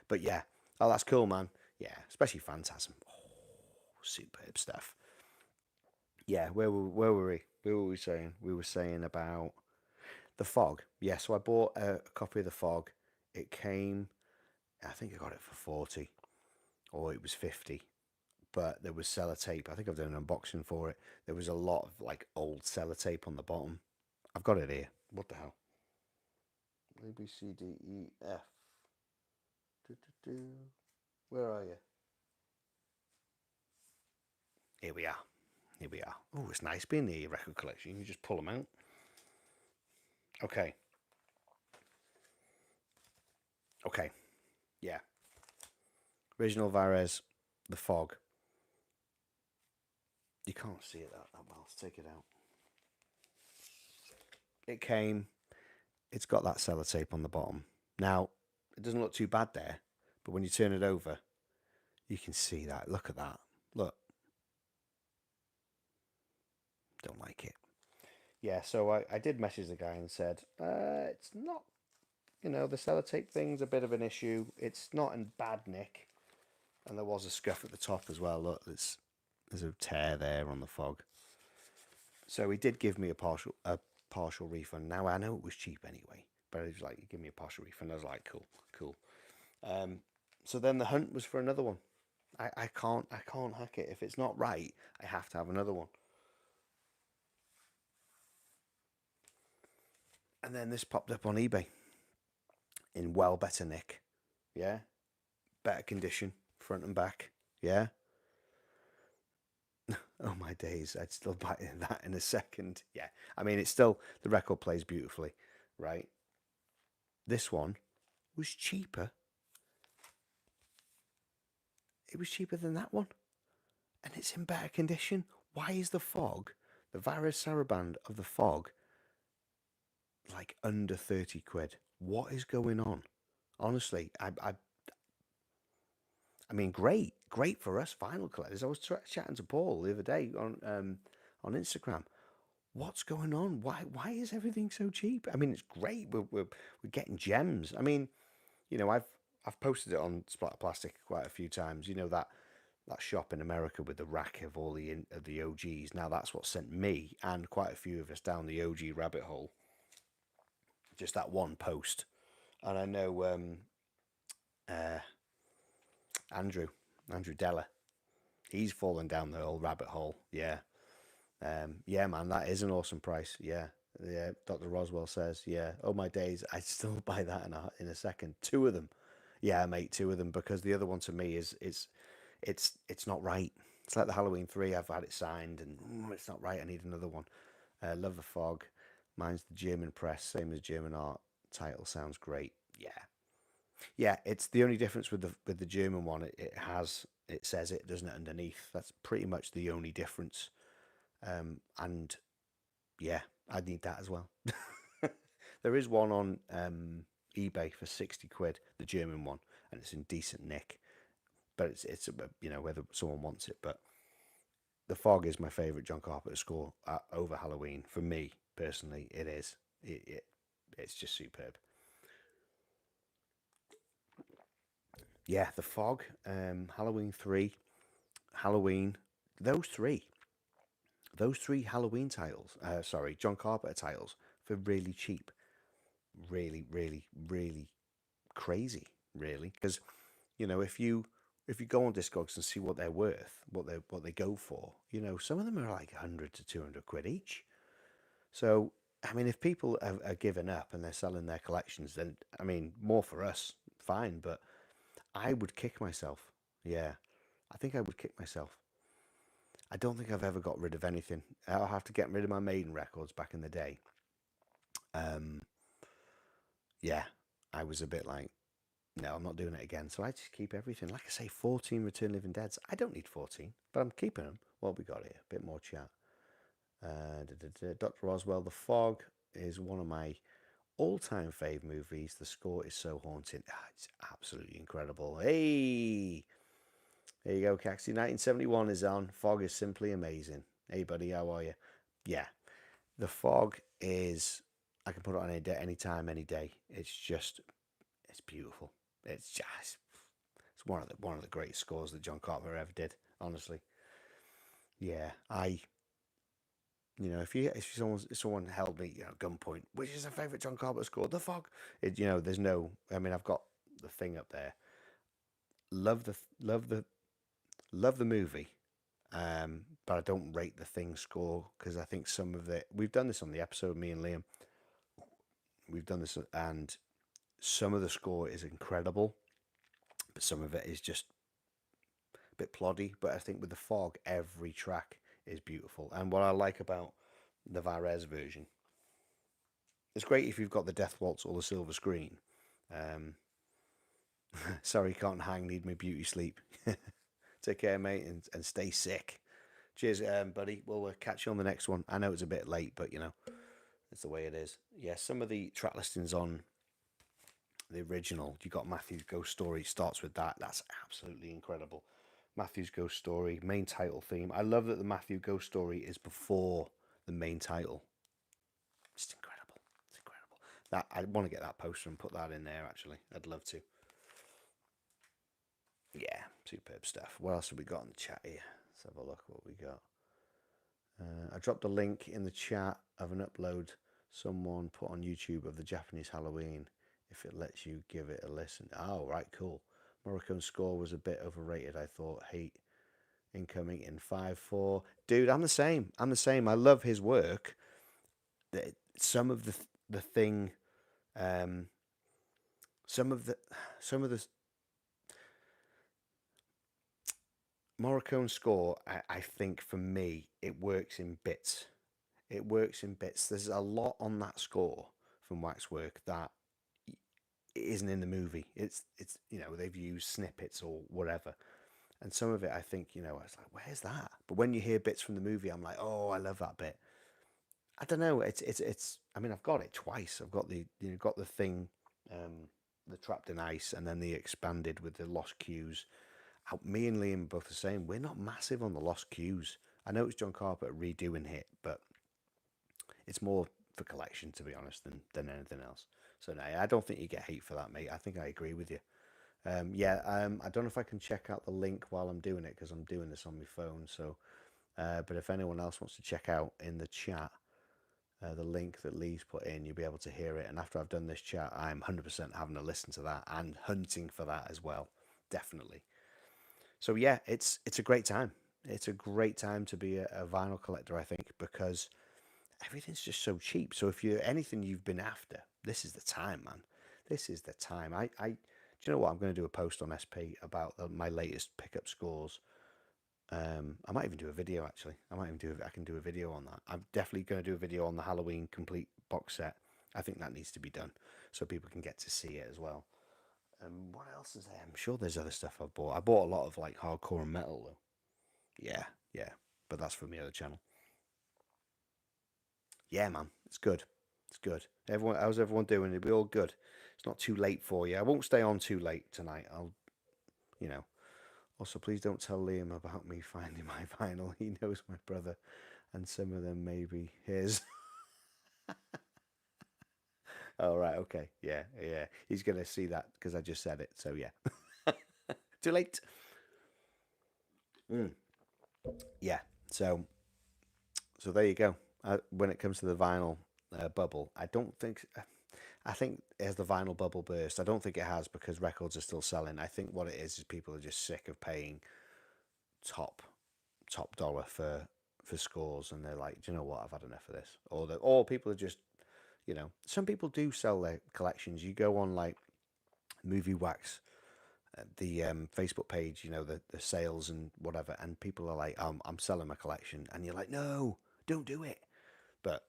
But yeah, oh, that's cool, man. Yeah, especially Phantasm. Oh, superb stuff. Yeah, where were we? Where were we saying? We were saying about the Fog. Yeah, so I bought a copy of the Fog. It came. I think I got it for 40, or it was 50. But there was sellotape. I think I've done an unboxing for it. There was a lot of like old sellotape on the bottom. I've got it here. What the hell? A B C D E F. Where are you? Here we are. Here we are. Oh, it's nice being the record collection. You just pull them out. Okay. Okay. Yeah. Original Varese, The Fog. You can't see it that well. Let's take it out. It came. It's got that sellotape on the bottom. Now, it doesn't look too bad there, but when you turn it over, you can see that. Look at that. Look. Don't like it. yeah, so I did message the guy and said, it's not, the sellotape thing's a bit of an issue. It's not in bad nick. And there was a scuff at the top as well. Look, there's a tear there on the fog. So he did give me a partial refund. Now I know it was cheap anyway, but he was like, "Give me a partial refund." I was like, "Cool, cool." Um, so then the hunt was for another one. I can't hack it. If it's not right, I have to have another one. And then this popped up on eBay in well better nick. Yeah, better condition, front and back. Yeah. Oh my days, I'd still buy that in a second. Yeah, I mean it's still the record plays beautifully, right? This one was cheaper. It was cheaper than that one, and it's in better condition. Why is the fog, the Vares Saraband of the fog, like under 30 quid? What is going on? Honestly, I mean, great for us vinyl collectors. I was chatting to Paul the other day on Instagram. What's going on? Why is everything so cheap? I mean, it's great. We're getting gems. I mean, I've posted it on Splatter Plastic quite a few times. You know that shop in America with the rack of all the OGs. Now that's what sent me and quite a few of us down the OG rabbit hole. Just that one post, and I know uh, Andrew Andrew Della. He's fallen down the old rabbit hole. Yeah, yeah, man, that is an awesome price. Yeah, yeah. Dr. Roswell says, yeah. Oh my days, I'd still buy that in a second. Two of them, yeah, mate. Two of them because the other one to me it's not right. It's like the Halloween 3. I've had it signed and it's not right. I need another one. Love the fog. Mine's the German press, same as German art. Title sounds great. Yeah, yeah. It's the only difference with the German one. It says it doesn't it underneath. That's pretty much the only difference. And yeah, I need that as well. There is one on eBay for 60 quid, the German one, and it's in decent nick. But it's whether someone wants it. But the Fog is my favourite John Carpenter score over Halloween for me personally. It is. It's just superb. Yeah, the Fog, Halloween 3, Halloween. Those three, those three Halloween titles. Sorry, John Carpenter titles for really cheap. Really, really, really crazy. Really, because if you go on Discogs and see what they're worth, what they go for, some of them are like 100 to 200 quid each. So, I mean, if people are giving up and they're selling their collections, then I mean, more for us, fine. But I would kick myself. Yeah, I think I would kick myself. I don't think I've ever got rid of anything. I'll have to get rid of my Maiden records back in the day. Um, yeah, I was a bit like, no, I'm not doing it again. So I just keep everything. Like I say, 14 Return Living Deads. I don't need 14, but I'm keeping them. What have we got here? A bit more chat. Dr. Roswell, The Fog is one of my all-time fave movies. The score is so haunting. It's absolutely incredible. Hey, there you go, Caxi. 1971 is on. Fog is simply amazing. Hey, buddy, how are you? Yeah, The Fog is. I can put it on any day, any time, any day. It's beautiful. It's just, it's one of the greatest scores that John Carpenter ever did. Honestly, yeah. If someone held me, gunpoint, which is a favorite John Carpenter score, The Fog. There's no. I mean, I've got the thing up there. Love the love the love the movie, but I don't rate the thing score because I think some of it. We've done this on the episode, me and Liam. We've done this, and some of the score is incredible, but some of it is just a bit ploddy. But I think with the Fog, every track is beautiful, and what I like about the Vares version, it's great if you've got the Death Waltz or the Silver Screen. Um, Sorry, can't hang. Need my beauty sleep. Take care, mate, and stay sick. Cheers, buddy. We'll catch you on the next one. I know it's a bit late, but it's the way it is. Yeah, some of the track listings on the original. You got Matthew's Ghost Story. Starts with that. That's absolutely incredible. Matthew's Ghost Story, main title theme. I love that the Matthew Ghost Story is before the main title. Just incredible. It's incredible. That I want to get that poster and put that in there. Actually, I'd love to. Yeah, superb stuff. What else have we got in the chat here? Let's have a look what we got. I dropped a link in the chat of an upload someone put on YouTube of the Japanese Halloween. If it lets you give it a listen. Oh, right, cool. Morricone's score was a bit overrated, I thought. Hate incoming in 5/4. Dude, I'm the same. I'm the same. I love his work. Some of the thing, um, some of the Morricone score, I think for me, it works in bits. It works in bits. There's a lot on that score from Waxwork that isn't in the movie. It's they've used snippets or whatever, and some of it I think it's like where's that? But when you hear bits from the movie, I'm like, oh, I love that bit. I don't know. It's. I mean, I've got it twice. I've got got the thing, the trapped in ice, and then the expanded with the lost cues. Me and Liam both the same. We're not massive on the lost cues. I know it's John Carpenter redoing it, but it's more for collection, to be honest, than anything else. So no, I don't think you get hate for that, mate. I think I agree with you. I don't know if I can check out the link while I'm doing it because I'm doing this on my phone. So, but if anyone else wants to check out in the chat the link that Lee's put in, you'll be able to hear it. And after I've done this chat, I'm 100% having a listen to that and hunting for that as well, definitely. So yeah, it's a great time. It's a great time to be a vinyl collector, I think, because everything's just so cheap. So if you're anything you've been after, this is the time, man. This is the time. Do you know what? I'm going to do a post on SP about my latest pickup scores. I might even do a video actually. I can do a video on that. I'm definitely going to do a video on the Halloween complete box set. I think that needs to be done so people can get to see it as well. What else is there? I'm sure there's other stuff I've bought. I bought a lot of like hardcore and metal though. Yeah, yeah. But that's from the other channel. Yeah, man. It's good. It's good. Everyone, how's everyone doing? It'll be all good. It's not too late for you. I won't stay on too late tonight. I'll, you know. Also, please don't tell Liam about me finding my vinyl. He knows my brother, and some of them maybe his. Oh, right. Okay. Yeah. Yeah. He's going to see that because I just said it. So, yeah. Too late. Mm. Yeah. So there you go. When it comes to the vinyl bubble, I don't think. I think it has the vinyl bubble burst. I don't think it has because records are still selling. I think what it is people are just sick of paying top top dollar for scores, and they're like, do you know what? I've had enough of this. Or people are just, some people do sell their collections. You go on like Movie Wax, the Facebook page, the sales and whatever, and people are like, I'm selling my collection, and you're like, no, don't do it. But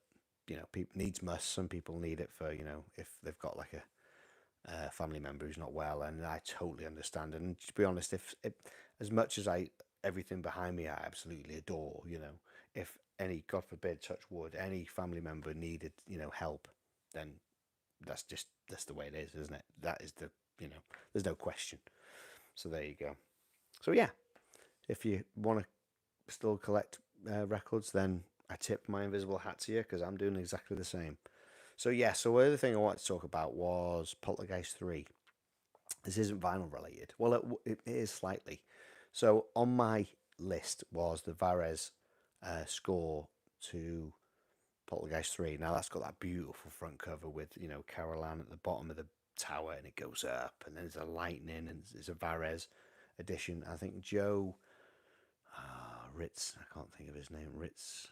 people needs must. Some people need it for if they've got like a family member who's not well, and I totally understand. And to be honest, if as much as everything behind me I absolutely adore, if any, God forbid, touch wood, any family member needed help, then that's the way it is, isn't it? That is there's no question. So there you go. So yeah, if you want to still collect records, then I tip my invisible hat to you because I'm doing exactly the same. So yeah, so the other thing I wanted to talk about was Poltergeist 3. This isn't vinyl related. Well, it is slightly. So on my list was the Varese score to Poltergeist 3. Now that's got that beautiful front cover with, Carol Ann at the bottom of the tower and it goes up and then there's a lightning and there's a Varese edition. I think Joe Ritz, I can't think of his name, Ritz.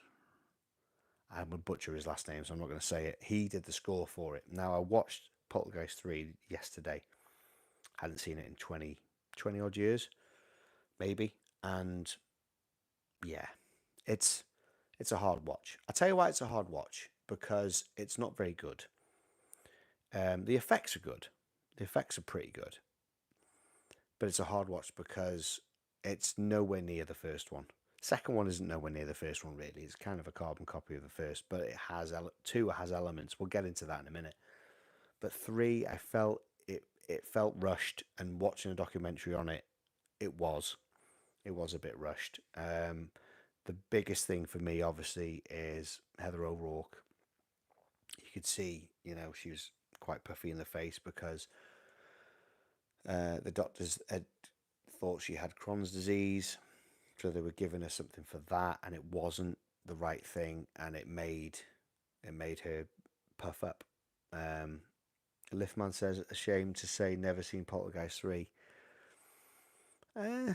I'm going to butcher his last name, so I'm not going to say it. He did the score for it. Now, I watched Poltergeist 3 yesterday. Hadn't seen it in 20 odd years, maybe. And yeah, it's a hard watch. I'll tell you why it's a hard watch, because it's not very good. The effects are good. The effects are pretty good. But it's a hard watch because it's nowhere near the first one. Second one isn't nowhere near the first one, really. It's kind of a carbon copy of the first, but it has two has elements. We'll get into that in a minute. But three, I felt it felt rushed, and watching a documentary on it, it was a bit rushed. The biggest thing for me, obviously, is Heather O'Rourke. could see, she was quite puffy in the face because the doctors had thought she had Crohn's disease, so they were giving her something for that, and it wasn't the right thing, and it made her puff up. Um, Liftman says, ashamed to say, never seen Poltergeist 3. Uh,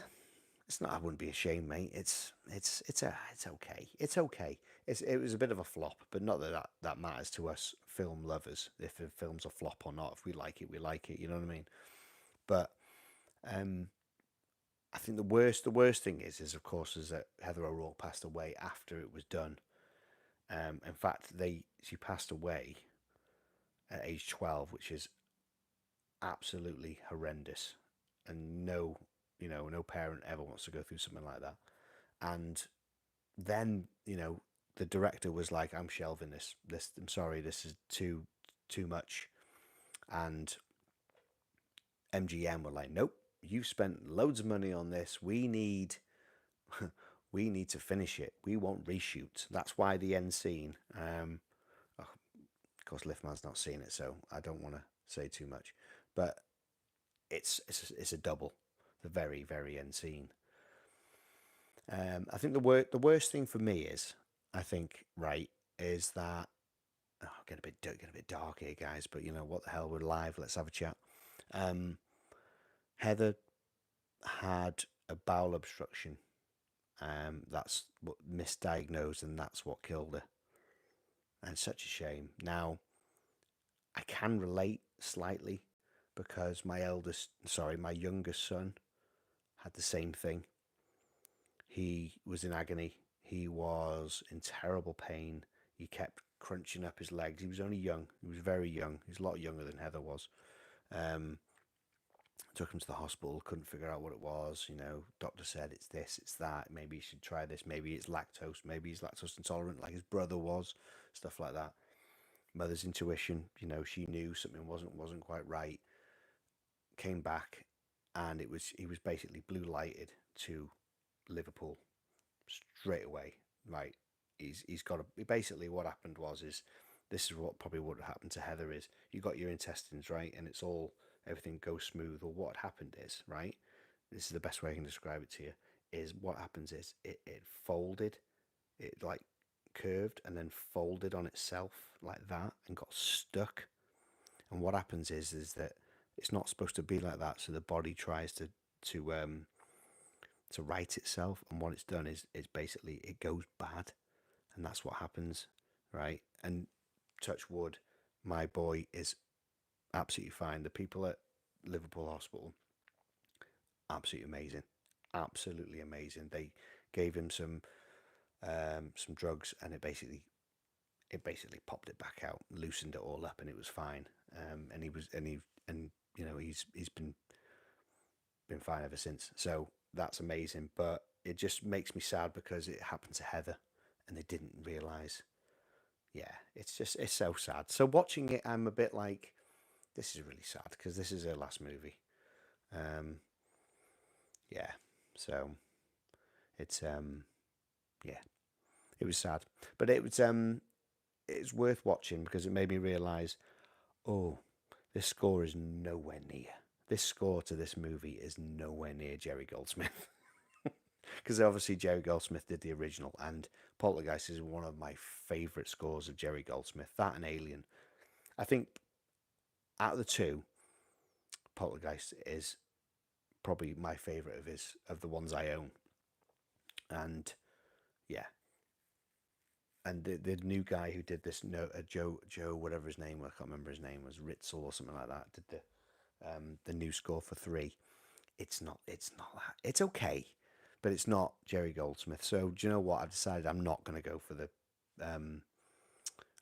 it's not. I wouldn't be ashamed, mate. It's okay. It's okay. It was a bit of a flop, but not that matters to us film lovers. If a film's a flop or not, if we like it, we like it. You know what I mean? But um, I think the worst thing is of course is that Heather O'Rourke passed away after it was done. In fact, she passed away at age 12, which is absolutely horrendous, and no parent ever wants to go through something like that. And then the director was like, I'm shelving this, I'm sorry, this is too much. And MGM were like, nope, you spent loads of money on this, we need we need to finish it, we want reshoots. That's why the end scene, of course Liftman's not seen it, so I don't want to say too much, but it's a double, the very very end scene. I think the worst thing for me is, I think, right, is that, oh, get a bit dark here, guys. But what the hell? We're live. Let's have a chat. Um, Heather had a bowel obstruction. That's what misdiagnosed, and that's what killed her. And such a shame. Now I can relate slightly because my youngest son had the same thing. He was in agony. He was in terrible pain. He kept crunching up his legs. He was only young. He was very young. He's a lot younger than Heather was. Um, Took him to the hospital. Couldn't figure out what it was. Doctor said it's this, it's that. Maybe you should try this. Maybe it's lactose. Maybe he's lactose intolerant, like his brother was. Stuff like that. Mother's intuition. She knew something wasn't quite right. Came back, and he was basically blue lighted to Liverpool straight away. Right, he's got a, basically what happened was, is this is what probably would have happened to Heather, is you got your intestines right, and everything goes smooth. Or what happened is, right, this is the best way I can describe it to you, is what happens is it folded, it like curved and then folded on itself like that and got stuck. And what happens is that it's not supposed to be like that, so the body tries to um to right itself, and what it's done is it's basically it goes bad, and that's what happens, right? And touch wood, my boy is absolutely fine. The people at Liverpool Hospital, absolutely amazing, absolutely amazing. They gave him some drugs, and it basically popped it back out, loosened it all up, and it was fine. And he was and he and he's been fine ever since. So that's amazing. But it just makes me sad because it happened to Heather, and they didn't realize. Yeah, it's so sad. So watching it, I'm a bit like, this is really sad because this is her last movie. Um, yeah, so it's yeah, it was sad, but it's worth watching because it made me realize, oh, this score is nowhere near. This score to this movie is nowhere near Jerry Goldsmith. Because obviously Jerry Goldsmith did the original, and Poltergeist is one of my favourite scores of Jerry Goldsmith. That and Alien. I think out of the two, Poltergeist is probably my favourite of the ones I own. And yeah, and the new guy who did this, no, Joe, whatever his name, I can't remember his name, was Ritzel or something like that. Did the new score for 3. It's not that. It's okay, but it's not Jerry Goldsmith. So do you know what? I've decided um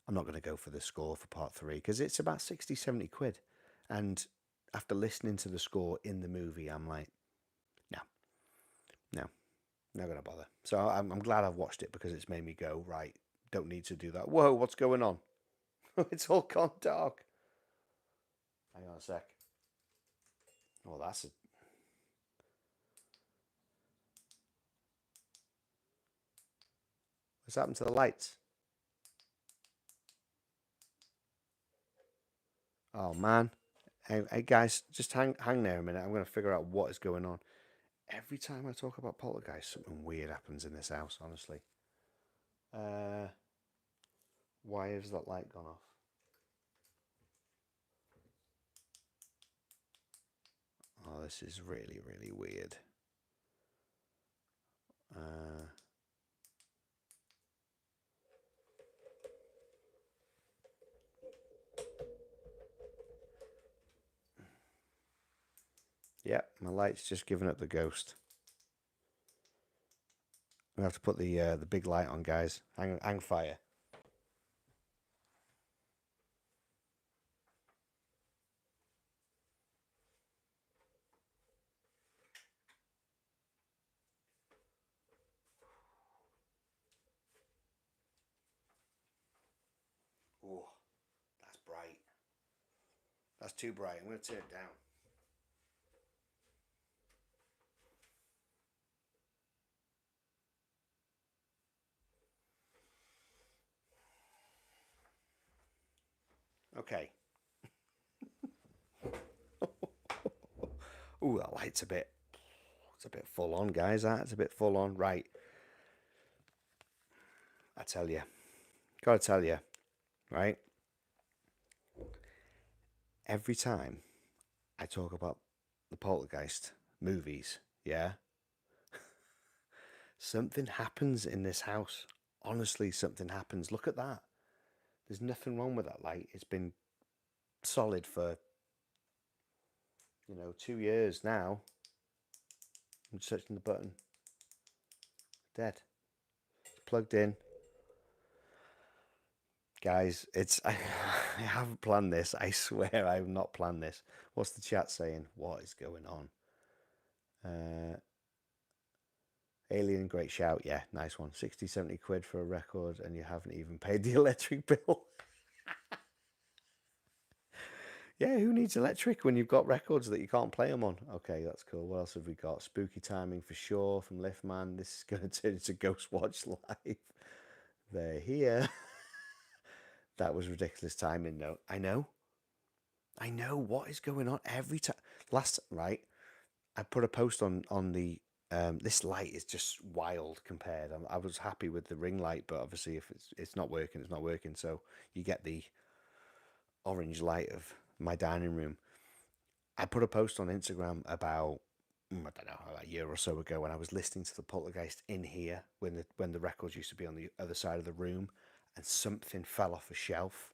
I'm not going to go for the score for part 3 because it's about 60, 70 quid. And after listening to the score in the movie, I'm like, no, no, not going to bother. So I'm glad I've watched it because it's made me go, right, don't need to do that. Whoa, what's going on? It's all gone dark. Hang on a sec. Oh, what's happened to the lights? Oh man. Hey guys, just hang there a minute. I'm going to figure out what is going on. Every time I talk about Poltergeist, something weird happens in this house, honestly. Uh, why has that light gone off? Oh, this is really, really weird. Uh, yeah, my light's just giving up the ghost. We have to put the big light on, guys. Hang fire. Oh, that's bright. That's too bright. I'm going to turn it down. Okay. Oh, that light's it's a bit full on, guys. That's a bit full on. Right. I tell you. Gotta tell you. Right. Every time I talk about the Poltergeist movies, yeah, something happens in this house. Honestly, something happens. Look at that. There's nothing wrong with that light. It's been solid for, 2 years now. I'm touching the button. Dead. Plugged in. Guys, I haven't planned this. I swear I have not planned this. What's the chat saying? What is going on? Alien, great shout. Yeah, nice one. 60, 70 quid for a record and you haven't even paid the electric bill. Yeah, who needs electric when you've got records that you can't play them on? Okay, that's cool. What else have we got? Spooky timing for sure from Liftman. This is going to turn into Ghost Watch Live. They're here. That was ridiculous timing, though. I know. I know. What is going on every time? Right, I put a post on the. This light is just wild compared. I was happy with the ring light, but obviously, if it's not working, it's not working. So you get the orange light of my dining room. I put a post on Instagram about I don't know, a year or so ago when I was listening to the Poltergeist in here when the records used to be on the other side of the room, and something fell off a shelf,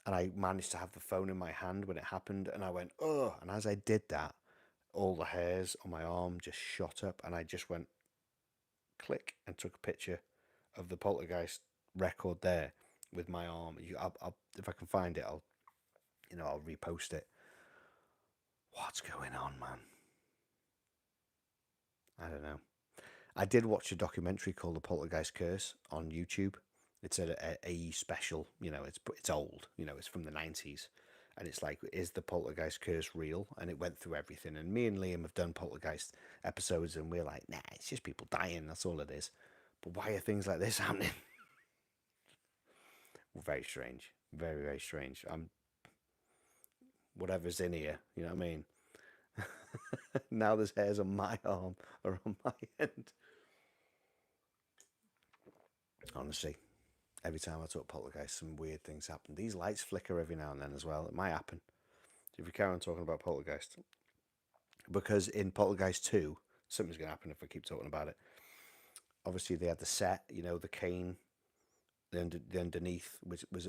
and I managed to have the phone in my hand when it happened, and I went oh, and as I did that, all the hairs on my arm just shot up, and I just went click and took a picture of the Poltergeist record there with my arm. I'll if I can find it, I'll repost it. What's going on, man? I don't know. I did watch a documentary called The Poltergeist Curse on YouTube. It's a special, it's old, it's from the 90s. And it's like, is the Poltergeist curse real? And it went through everything. And me and Liam have done Poltergeist episodes, and we're like, nah, it's just people dying. That's all it is. But why are things like this happening? Very strange. Very, very strange. Whatever's in here, you know what I mean? Now there's hairs on my arm or on my end. Honestly, every time I talk Poltergeist, some weird things happen. These lights flicker every now and then as well. It might happen if you carry on talking about Poltergeist. Because in Poltergeist 2, something's going to happen if I keep talking about it. Obviously, they had the set, the cane, the underneath, which was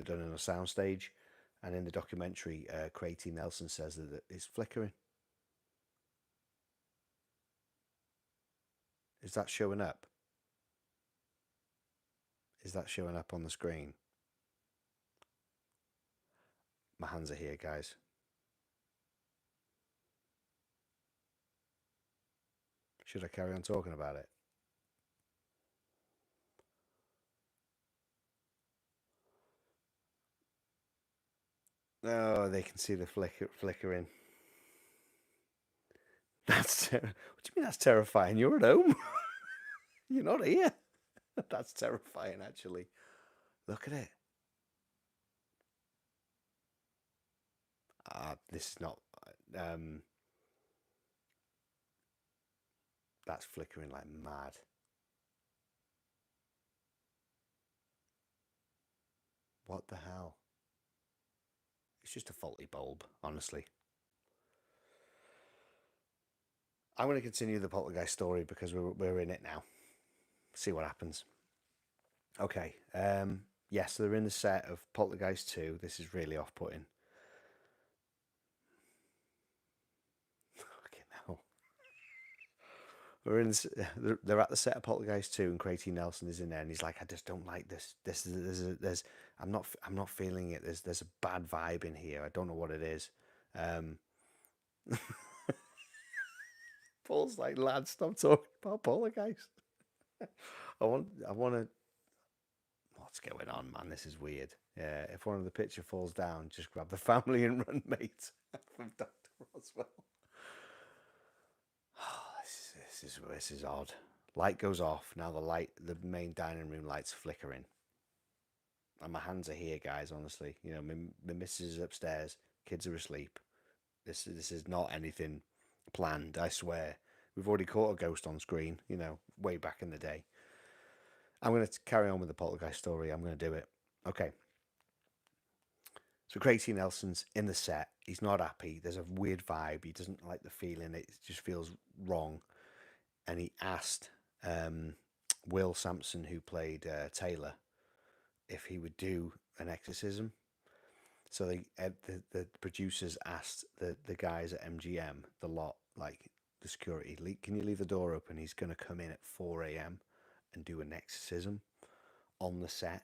done on a soundstage. And in the documentary, Craig Nelson says that it's flickering. Is that showing up? Is that showing up on the screen? My hands are here, guys. Should I carry on talking about it? Oh, they can see the flickering. What do you mean that's terrifying? You're at home. You're not here. That's terrifying, actually. Look at it. this is not. Um, that's flickering like mad. What the hell? It's just a faulty bulb, honestly. I'm going to continue the poltergeist story because we're in it now. See what happens. Okay. Yes, they're in the set of Poltergeist 2. This is really off-putting. Fucking hell. We're in. They're at the set of Poltergeist 2, and Crazy Nelson is in there, and he's like, "I just don't like this. There's. I'm not feeling it. There's a bad vibe in here. I don't know what it is." Um, Paul's like, "Lad, stop talking about Poltergeist." I want to. What's going on, man? This is weird. Yeah, if one of the picture falls down, just grab the family and run, mate. From Dr. Roswell. Oh, this is odd. Light goes off. Now the main dining room light's flickering. And my hands are here, guys, honestly. You know, my missus is upstairs. Kids are asleep. This is not anything planned, I swear. We've already caught a ghost on screen, you know, way back in the day. I'm going to carry on with the poltergeist story. I'm going to do it. Okay. So Craig T. Nelson's in the set. He's not happy. There's a weird vibe. He doesn't like the feeling. It just feels wrong. And he asked Will Sampson, who played Taylor, if he would do an exorcism. So the producers asked the guys at MGM, the lot, like the security, can you leave the door open? He's going to come in at 4 a.m. and do an exorcism on the set,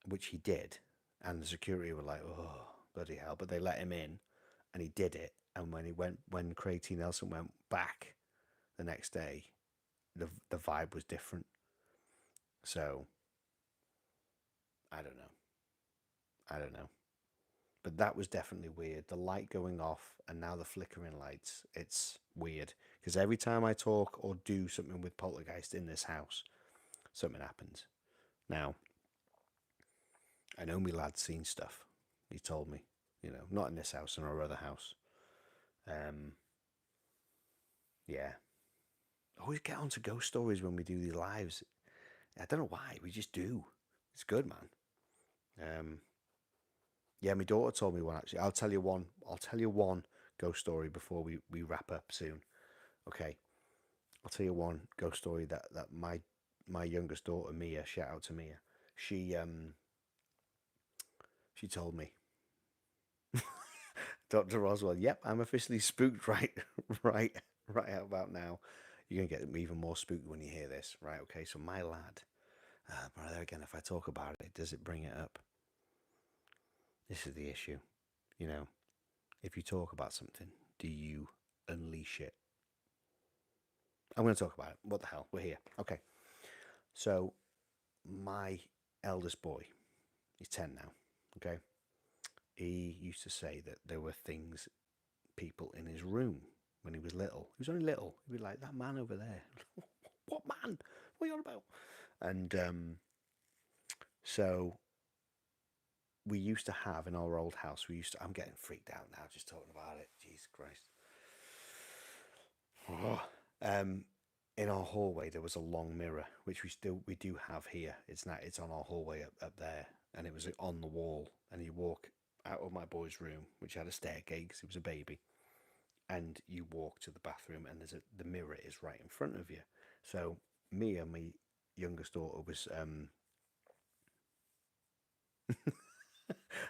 which he did. And the security were like, oh, bloody hell. But they let him in and he did it. And when Craig T. Nelson went back the next day, the vibe was different. So I don't know. I don't know. But that was definitely weird. The light going off and now the flickering lights. It's weird. Because every time I talk or do something with poltergeist in this house, something happens. Now, I know my lad's seen stuff. He told me, you know, not in this house, in our other house. Um, yeah. I always get onto ghost stories when we do these lives. I don't know why. We just do. It's good, man. Um, yeah, my daughter told me one actually. I'll tell you one. I'll tell you one ghost story before we wrap up soon. Okay. I'll tell you one ghost story that my youngest daughter Mia, shout out to Mia. She she told me. Dr. Roswell, yep, I'm officially spooked right right about now. You're gonna get even more spooked when you hear this, right? Okay, so my lad, but there again, if I talk about it, does it bring it up? This is the issue. You know, if you talk about something, do you unleash it? I'm going to talk about it. What the hell? We're here. Okay. So, my eldest boy, he's 10 now. Okay. He used to say that there were things, people in his room when he was little. He was only little. He'd be like, that man over there. What man? What are you on about? And so we used to have in our old house, I'm getting freaked out now just talking about it. Jesus Christ. Oh. In our hallway there was a long mirror, which we do have here. It's on our hallway up there, and it was on the wall. And you walk out of my boy's room, which had a staircase because he was a baby, and you walk to the bathroom, and the mirror is right in front of you. So me and my youngest daughter was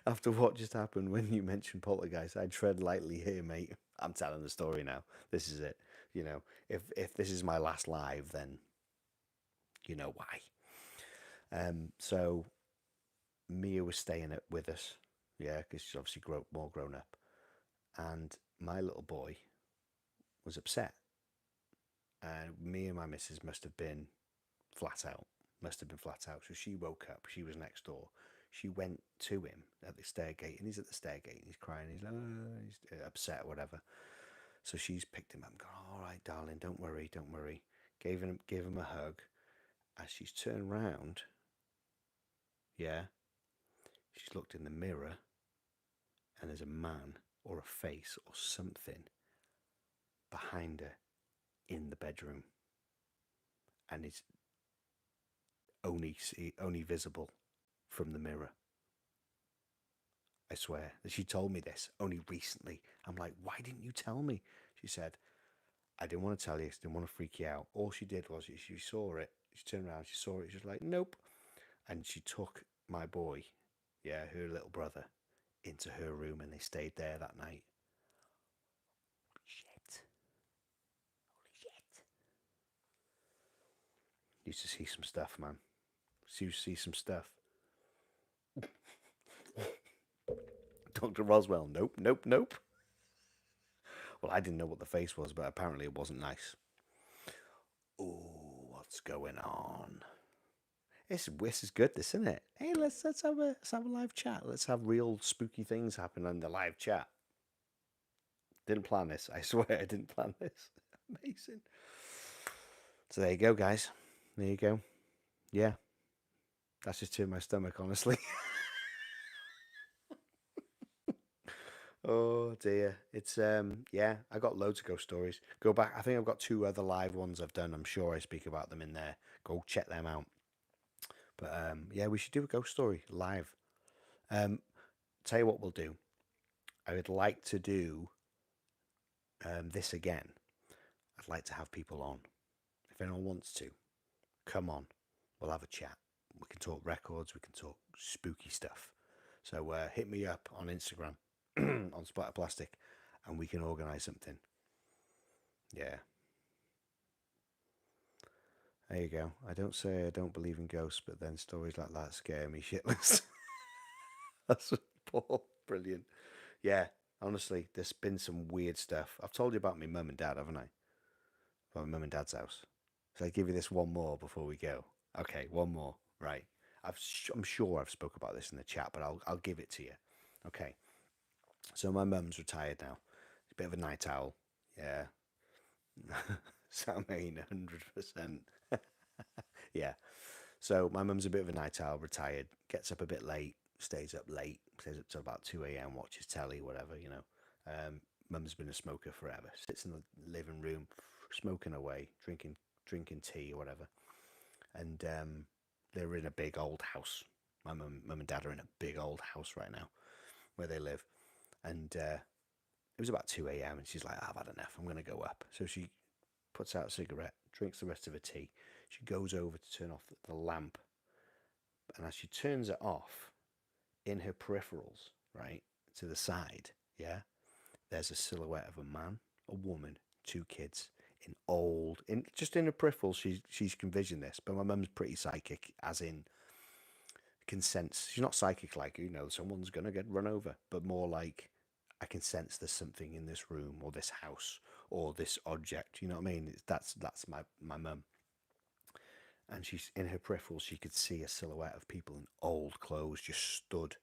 after what just happened when you mentioned poltergeist. I tread lightly here, mate. I'm telling the story now. This is it. You know, if this is my last live, then you know why. So Mia was staying with us, yeah, because she's obviously more grown up, and my little boy was upset, and me and my missus must have been flat out, So she woke up. She was next door. She went to him at the stairgate, and he's at the stairgate, and he's crying. He's like, oh, he's upset or whatever. So she's picked him up and gone, all right, darling, don't worry, don't worry. Gave him a hug. As she's turned round, yeah, she's looked in the mirror, and there's a man or a face or something behind her in the bedroom, and it's only visible from the mirror. I swear. She told me this only recently. I'm like, why didn't you tell me? She said, I didn't want to tell you. I didn't want to freak you out. All she did was she saw it. She turned around. She saw it. She was like, nope. And she took my boy, yeah, her little brother, into her room, and they stayed there that night. Holy shit. Holy shit. Used to see some stuff, man. Used to see some stuff. Dr. Roswell, nope, nope, nope. Well, I didn't know what the face was, but apparently it wasn't nice. Ooh, what's going on? This is good, this, isn't it? Hey, let's have a live chat. Let's have real spooky things happen on the live chat. Didn't plan this. I swear I didn't plan this. Amazing. So there you go, guys. There you go. Yeah, that's just turned my stomach, honestly. Oh dear. It's yeah, I got loads of ghost stories. Go back. I think I've got 2 other live ones I've done. I'm sure I speak about them in there. Go check them out. But yeah, we should do a ghost story live. Um, tell you what we'll do. I would like to do this again. I'd like to have people on. If anyone wants to, come on. We'll have a chat. We can talk records. We can talk spooky stuff. So hit me up on Instagram on Splatter Plastic, and we can organise something. Yeah. There you go. I don't say I don't believe in ghosts, but then stories like that scare me shitless. That's Paul. Brilliant. Yeah, honestly, there's been some weird stuff. I've told you about my mum and dad, haven't I? About my mum and dad's house. So I give you this one more before we go. Okay, one more. Right. I'm sure I've spoke about this in the chat, but I'll give it to you. Okay. So my mum's retired now. She's a bit of a night owl. Yeah. Samhain, 100%. Yeah. So my mum's a bit of a night owl, retired, gets up a bit late, stays up till about 2 a.m., watches telly, whatever, you know. Mum's been a smoker forever, sits in the living room, smoking away, drinking tea or whatever. And they're in a big old house. My mum and dad are in a big old house right now where they live. And it was about 2 a.m. and she's like, I've had enough. I'm going to go up. So she puts out a cigarette, drinks the rest of her tea. She goes over to turn off the lamp. And as she turns it off, in her peripherals, right, to the side, yeah, there's a silhouette of a man, a woman, 2 kids just in her peripherals. She can vision this, but my mum's pretty psychic, as in can sense. She's not psychic like, someone's gonna get run over, but more like I can sense there's something in this room or this house or this object. You know what I mean? That's my mum. And she's in her peripherals. She could see a silhouette of people in old clothes just stood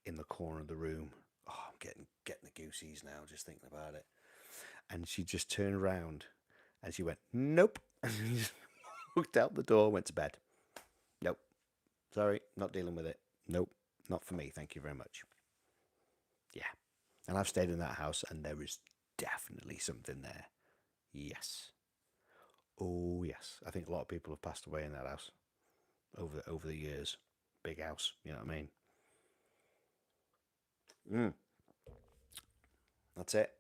in the corner of the room. Oh, I'm getting the goosies now just thinking about it. And she just turned around and she went, nope. And she just walked out the door, went to bed. Nope. Sorry, not dealing with it. Nope. Not for me. Thank you very much. Yeah. And I've stayed in that house and there is definitely something there. Yes. Oh, yes. I think a lot of people have passed away in that house over the years. Big house, you know what I mean? That's it.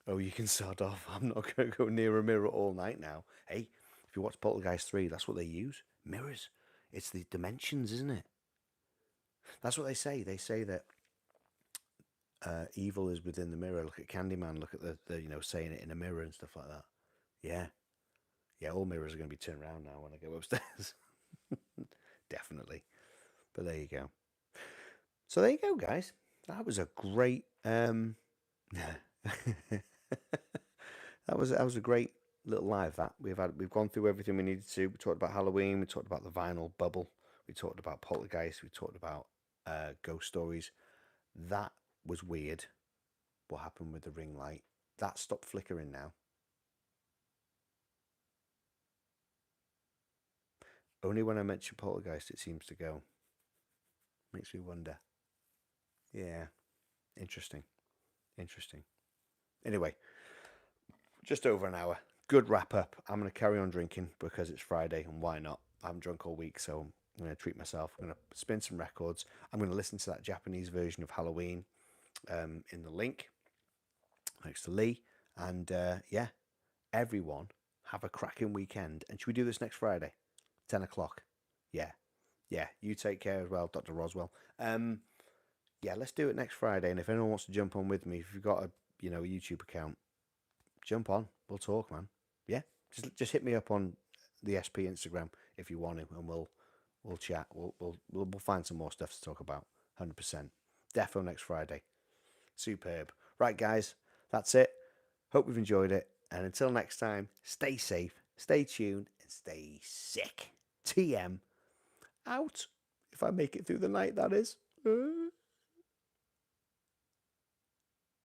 Oh, you can start off. I'm not going to go near a mirror all night now. Hey, if you watch Poltergeist 3, that's what they use. Mirrors. It's the dimensions, isn't it? That's what they say. They say that evil is within the mirror. Look at Candyman. Look at the saying it in a mirror and stuff like that. Yeah. Yeah, all mirrors are going to be turned around now when I go upstairs. Definitely. But there you go. So there you go, guys. That was a great that was a great little live that we've gone through everything we needed to. We talked about Halloween, we talked about the vinyl bubble, we talked about Poltergeist, we talked about ghost stories. That was weird. What happened with the ring light? That stopped flickering now. Only when I mention Poltergeist it seems to go. Makes me wonder. Yeah, interesting. Interesting. Anyway, just over an hour. Good wrap up. I'm going to carry on drinking because it's Friday, and why not? I haven't drunk all week, so I'm going to treat myself. I'm going to spin some records. I'm going to listen to that Japanese version of Halloween in the link next to Lee. And yeah, everyone have a cracking weekend. And should we do this next Friday? 10 o'clock. Yeah. Yeah. You take care as well, Dr. Roswell. Yeah, let's do it next Friday. And if anyone wants to jump on with me, if you've got a a YouTube account, jump on. We'll talk, man. Yeah. Just hit me up on the SP Instagram if you want to, and we'll chat. We'll find some more stuff to talk about. 100%. Defo next Friday. Superb. Right, guys, that's it. Hope you've enjoyed it. And until next time, stay safe, stay tuned, and stay sick. TM out. If I make it through the night, that is.